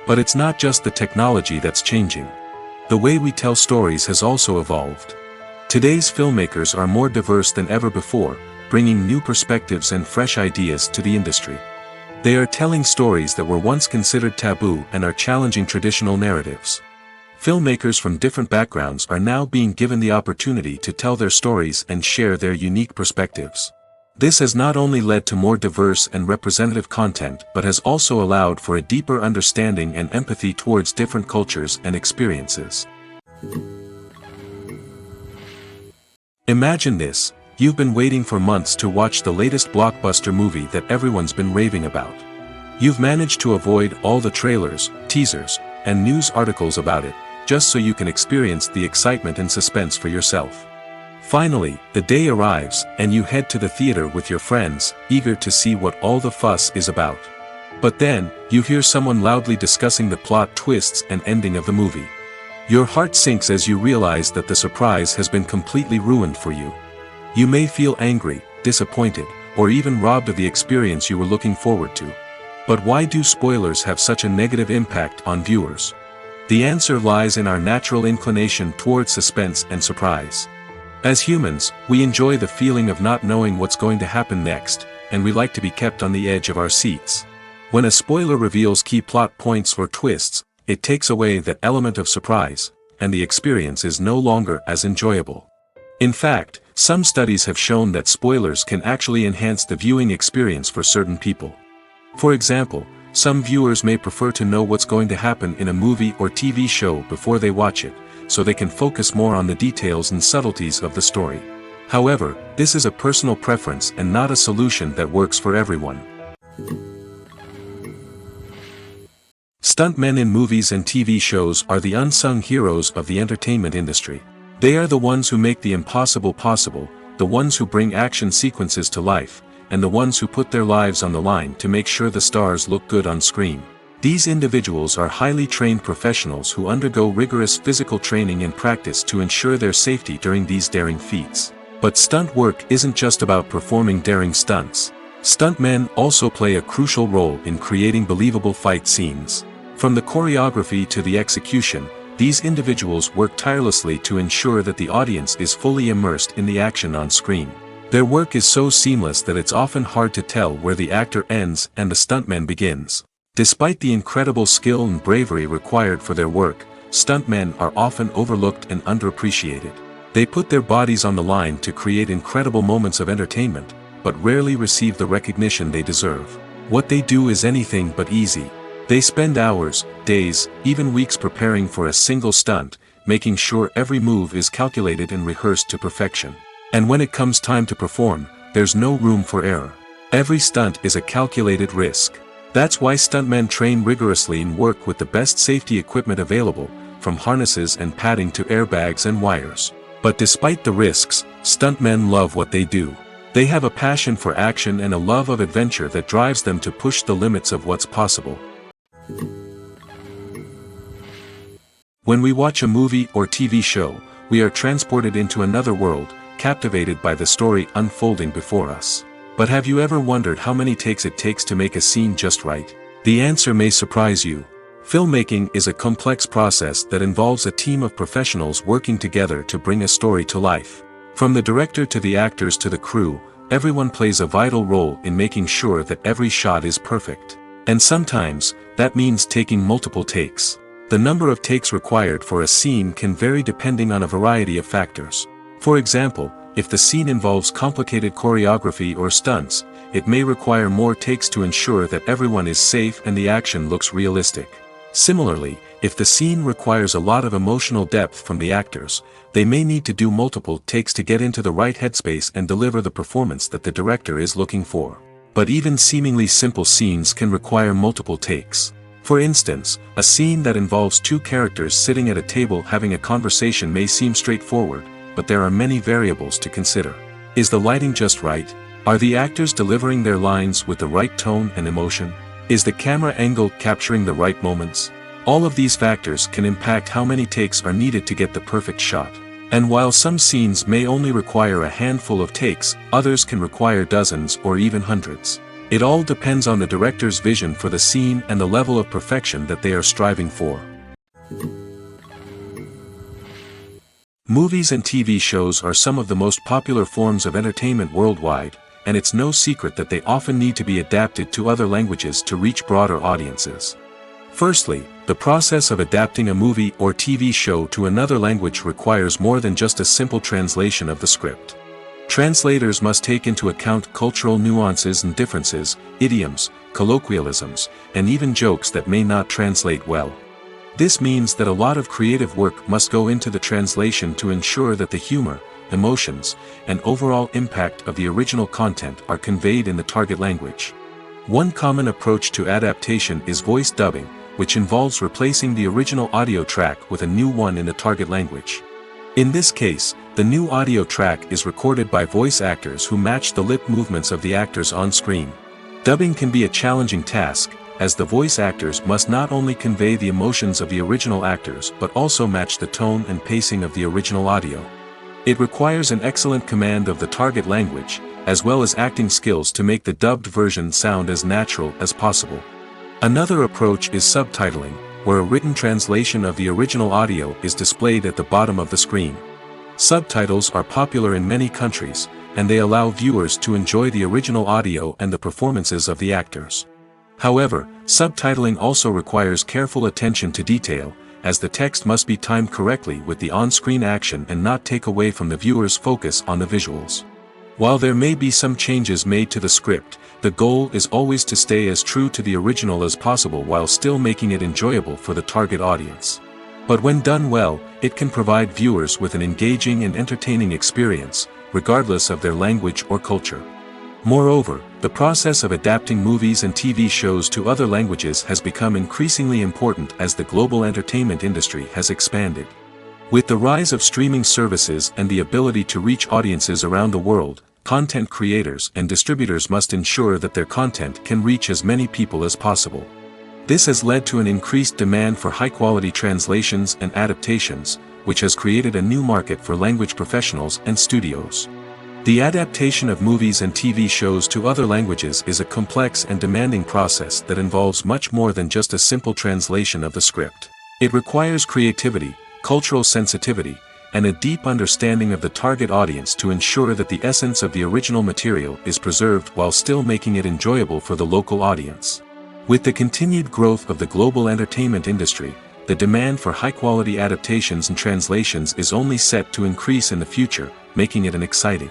But it's not just the technology that's changing. The way we tell stories has also evolved. Today's filmmakers are more diverse than ever before, bringing new perspectives and fresh ideas to the industry. They are telling stories that were once considered taboo and are challenging traditional narratives. Filmmakers from different backgrounds are now being given the opportunity to tell their stories and share their unique perspectives. This has not only led to more diverse and representative content but has also allowed for a deeper understanding and empathy towards different cultures and experiences. Imagine this. You've been waiting for months to watch the latest blockbuster movie that everyone's been raving about. You've managed to avoid all the trailers, teasers, and news articles about it, just so you can experience the excitement and suspense for yourself. Finally, the day arrives, and you head to the theater with your friends, eager to see what all the fuss is about. But then, you hear someone loudly discussing the plot twists and ending of the movie. Your heart sinks as you realize that the surprise has been completely ruined for you. You may feel angry, disappointed, or even robbed of the experience you were looking forward to. But why do spoilers have such a negative impact on viewers? The answer lies in our natural inclination toward suspense and surprise. As humans, we enjoy the feeling of not knowing what's going to happen next, and we like to be kept on the edge of our seats. When a spoiler reveals key plot points or twists, it takes away that element of surprise, and the experience is no longer as enjoyable. In fact, some studies have shown that spoilers can actually enhance the viewing experience for certain people. For example, some viewers may prefer to know what's going to happen in a movie or TV show before they watch it, so they can focus more on the details and subtleties of the story. However, this is a personal preference and not a solution that works for everyone. Stuntmen in movies and TV shows are the unsung heroes of the entertainment industry. They are the ones who make the impossible possible, the ones who bring action sequences to life, and the ones who put their lives on the line to make sure the stars look good on screen. These individuals are highly trained professionals who undergo rigorous physical training and practice to ensure their safety during these daring feats. But stunt work isn't just about performing daring stunts. Stuntmen also play a crucial role in creating believable fight scenes. From the choreography to the execution, these individuals work tirelessly to ensure that the audience is fully immersed in the action on screen. Their work is so seamless that it's often hard to tell where the actor ends and the stuntman begins. Despite the incredible skill and bravery required for their work, stuntmen are often overlooked and underappreciated. They put their bodies on the line to create incredible moments of entertainment, but rarely receive the recognition they deserve. What they do is anything but easy. They spend hours, days, even weeks preparing for a single stunt, making sure every move is calculated and rehearsed to perfection. And when it comes time to perform, there's no room for error. Every stunt is a calculated risk. That's why stuntmen train rigorously and work with the best safety equipment available, from harnesses and padding to airbags and wires. But despite the risks, stuntmen love what they do. They have a passion for action and a love of adventure that drives them to push the limits of what's possible. When we watch a movie or TV show, we are transported into another world, captivated by the story unfolding before us. But have you ever wondered how many takes it takes to make a scene just right? The answer may surprise you. Filmmaking is a complex process that involves a team of professionals working together to bring a story to life. From the director to the actors to the crew, everyone plays a vital role in making sure that every shot is perfect. And sometimes, that means taking multiple takes. The number of takes required for a scene can vary depending on a variety of factors. For example, if the scene involves complicated choreography or stunts, it may require more takes to ensure that everyone is safe and the action looks realistic. Similarly, if the scene requires a lot of emotional depth from the actors, they may need to do multiple takes to get into the right headspace and deliver the performance that the director is looking for. But even seemingly simple scenes can require multiple takes. For instance, a scene that involves two characters sitting at a table having a conversation may seem straightforward, but there are many variables to consider. Is the lighting just right? Are the actors delivering their lines with the right tone and emotion? Is the camera angle capturing the right moments? All of these factors can impact how many takes are needed to get the perfect shot. And while some scenes may only require a handful of takes, others can require dozens or even hundreds. It all depends on the director's vision for the scene and the level of perfection that they are striving for. Movies and TV shows are some of the most popular forms of entertainment worldwide, and it's no secret that they often need to be adapted to other languages to reach broader audiences. Firstly, the process of adapting a movie or TV show to another language requires more than just a simple translation of the script. Translators must take into account cultural nuances and differences, idioms, colloquialisms, and even jokes that may not translate well. This means that a lot of creative work must go into the translation to ensure that the humor, emotions, and overall impact of the original content are conveyed in the target language. One common approach to adaptation is voice dubbing, which involves replacing the original audio track with a new one in the target language. In this case, the new audio track is recorded by voice actors who match the lip movements of the actors on screen. Dubbing can be a challenging task, as the voice actors must not only convey the emotions of the original actors but also match the tone and pacing of the original audio. It requires an excellent command of the target language, as well as acting skills to make the dubbed version sound as natural as possible. Another approach is subtitling, where a written translation of the original audio is displayed at the bottom of the screen. Subtitles are popular in many countries, and they allow viewers to enjoy the original audio and the performances of the actors. However, subtitling also requires careful attention to detail, as the text must be timed correctly with the on-screen action and not take away from the viewer's focus on the visuals. While there may be some changes made to the script, the goal is always to stay as true to the original as possible while still making it enjoyable for the target audience. But when done well, it can provide viewers with an engaging and entertaining experience, regardless of their language or culture. Moreover, the process of adapting movies and TV shows to other languages has become increasingly important as the global entertainment industry has expanded. With the rise of streaming services and the ability to reach audiences around the world, content creators and distributors must ensure that their content can reach as many people as possible. This has led to an increased demand for high-quality translations and adaptations, which has created a new market for language professionals and studios. The adaptation of movies and TV shows to other languages is a complex and demanding process that involves much more than just a simple translation of the script. It requires creativity, cultural sensitivity, and a deep understanding of the target audience to ensure that the essence of the original material is preserved while still making it enjoyable for the local audience. With the continued growth of the global entertainment industry, the demand for high-quality adaptations and translations is only set to increase in the future, making it an exciting.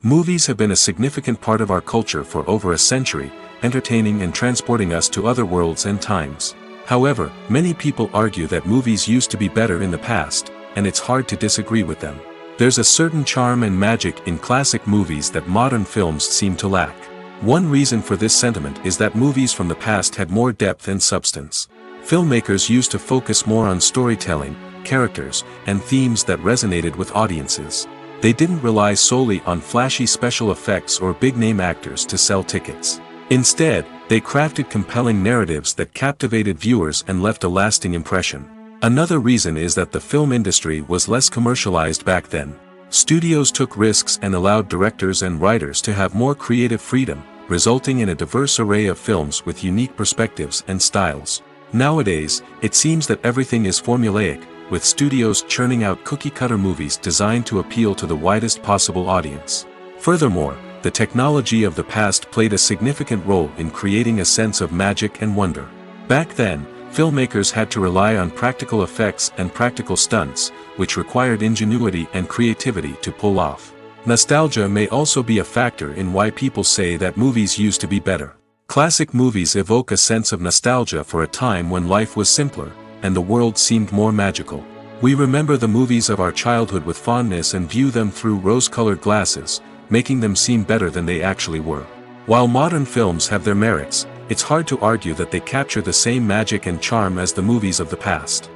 Movies have been a significant part of our culture for over a century, entertaining and transporting us to other worlds and times. However, many people argue that movies used to be better in the past, and it's hard to disagree with them. There's a certain charm and magic in classic movies that modern films seem to lack. One reason for this sentiment is that movies from the past had more depth and substance. Filmmakers used to focus more on storytelling, characters, and themes that resonated with audiences. They didn't rely solely on flashy special effects or big-name actors to sell tickets. Instead, they crafted compelling narratives that captivated viewers and left a lasting impression. Another reason is that the film industry was less commercialized back then. Studios took risks and allowed directors and writers to have more creative freedom, resulting in a diverse array of films with unique perspectives and styles. Nowadays, it seems that everything is formulaic, with studios churning out cookie-cutter movies designed to appeal to the widest possible audience. Furthermore, the technology of the past played a significant role in creating a sense of magic and wonder. Back then, filmmakers had to rely on practical effects and practical stunts, which required ingenuity and creativity to pull off. Nostalgia may also be a factor in why people say that movies used to be better. Classic movies evoke a sense of nostalgia for a time when life was simpler, and the world seemed more magical. We remember the movies of our childhood with fondness and view them through rose-colored glasses, making them seem better than they actually were. While modern films have their merits, it's hard to argue that they capture the same magic and charm as the movies of the past.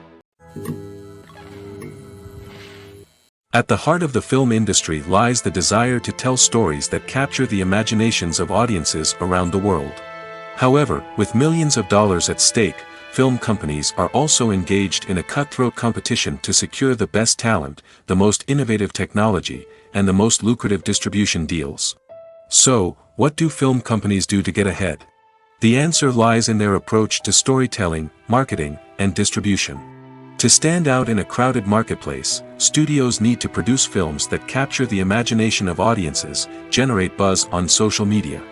At the heart of the film industry lies the desire to tell stories that capture the imaginations of audiences around the world. However, with millions of dollars at stake, film companies are also engaged in a cutthroat competition to secure the best talent, the most innovative technology, and the most lucrative distribution deals. So, what do film companies do to get ahead? The answer lies in their approach to storytelling, marketing, and distribution. To stand out in a crowded marketplace, studios need to produce films that capture the imagination of audiences, generate buzz on social media.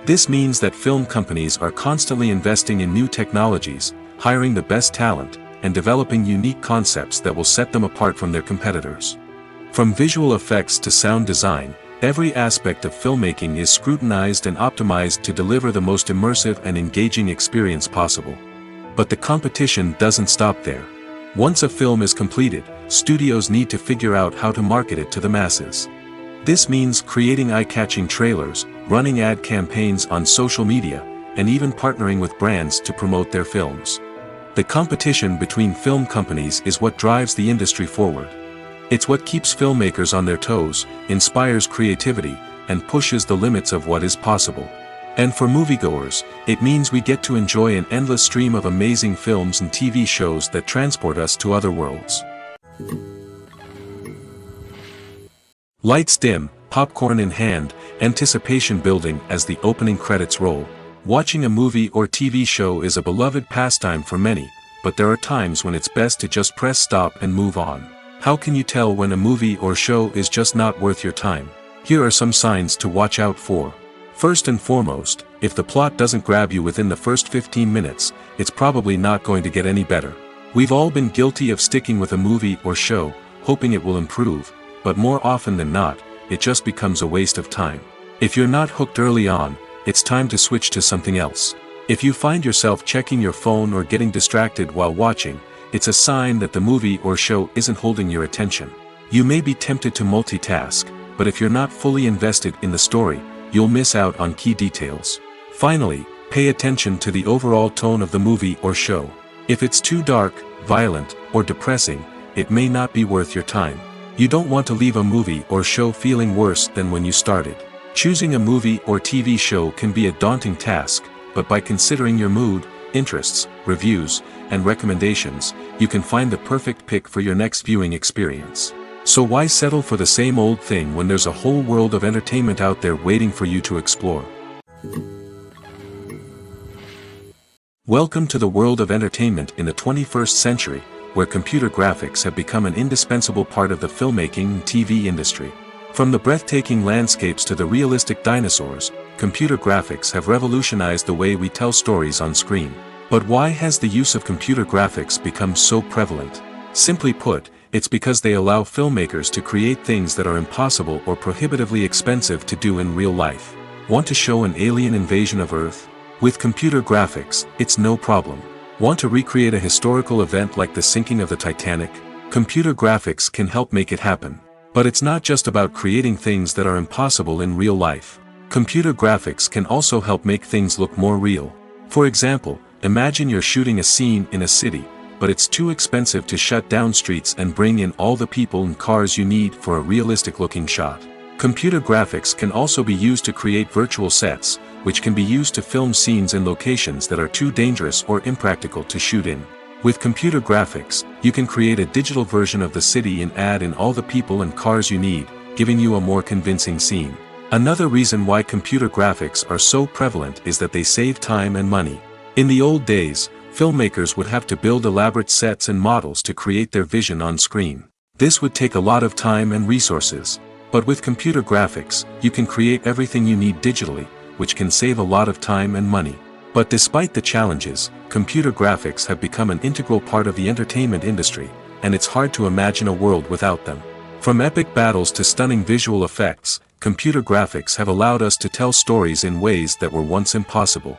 This means that film companies are constantly investing in new technologies, hiring the best talent, and developing unique concepts that will set them apart from their competitors. From visual effects to sound design, every aspect of filmmaking is scrutinized and optimized to deliver the most immersive and engaging experience possible. But the competition doesn't stop there. Once a film is completed, studios need to figure out how to market it to the masses. This means creating eye-catching trailers, running ad campaigns on social media, and even partnering with brands to promote their films. The competition between film companies is what drives the industry forward. It's what keeps filmmakers on their toes, inspires creativity, and pushes the limits of what is possible. And for moviegoers, it means we get to enjoy an endless stream of amazing films and TV shows that transport us to other worlds. Lights dim, popcorn in hand, anticipation building as the opening credits roll. Watching a movie or TV show is a beloved pastime for many, but there are times when it's best to just press stop and move on. How can you tell when a movie or show is just not worth your time? Here are some signs to watch out for. First and foremost, if the plot doesn't grab you within the first 15 minutes, it's probably not going to get any better. We've all been guilty of sticking with a movie or show, hoping it will improve, but more often than not, it just becomes a waste of time. If you're not hooked early on, it's time to switch to something else. If you find yourself checking your phone or getting distracted while watching, it's a sign that the movie or show isn't holding your attention. You may be tempted to multitask, but if you're not fully invested in the story, you'll miss out on key details. Finally, pay attention to the overall tone of the movie or show. If it's too dark, violent, or depressing, it may not be worth your time. You don't want to leave a movie or show feeling worse than when you started. Choosing a movie or TV show can be a daunting task, but by considering your mood, interests, reviews, and recommendations, you can find the perfect pick for your next viewing experience. So why settle for the same old thing when there's a whole world of entertainment out there waiting for you to explore? Welcome to the world of entertainment in the 21st century, where computer graphics have become an indispensable part of the filmmaking and TV industry. From the breathtaking landscapes to the realistic dinosaurs, computer graphics have revolutionized the way we tell stories on screen. But why has the use of computer graphics become so prevalent? Simply put, it's because they allow filmmakers to create things that are impossible or prohibitively expensive to do in real life. Want to show an alien invasion of Earth? With computer graphics, it's no problem. Want to recreate a historical event like the sinking of the Titanic? Computer graphics can help make it happen. But it's not just about creating things that are impossible in real life. Computer graphics can also help make things look more real. For example, imagine you're shooting a scene in a city, but it's too expensive to shut down streets and bring in all the people and cars you need for a realistic-looking shot. Computer graphics can also be used to create virtual sets, which can be used to film scenes in locations that are too dangerous or impractical to shoot in. With computer graphics, you can create a digital version of the city and add in all the people and cars you need, giving you a more convincing scene. Another reason why computer graphics are so prevalent is that they save time and money. In the old days, filmmakers would have to build elaborate sets and models to create their vision on screen. This would take a lot of time and resources. But with computer graphics, you can create everything you need digitally, which can save a lot of time and money. But despite the challenges, computer graphics have become an integral part of the entertainment industry, and it's hard to imagine a world without them. From epic battles to stunning visual effects, computer graphics have allowed us to tell stories in ways that were once impossible.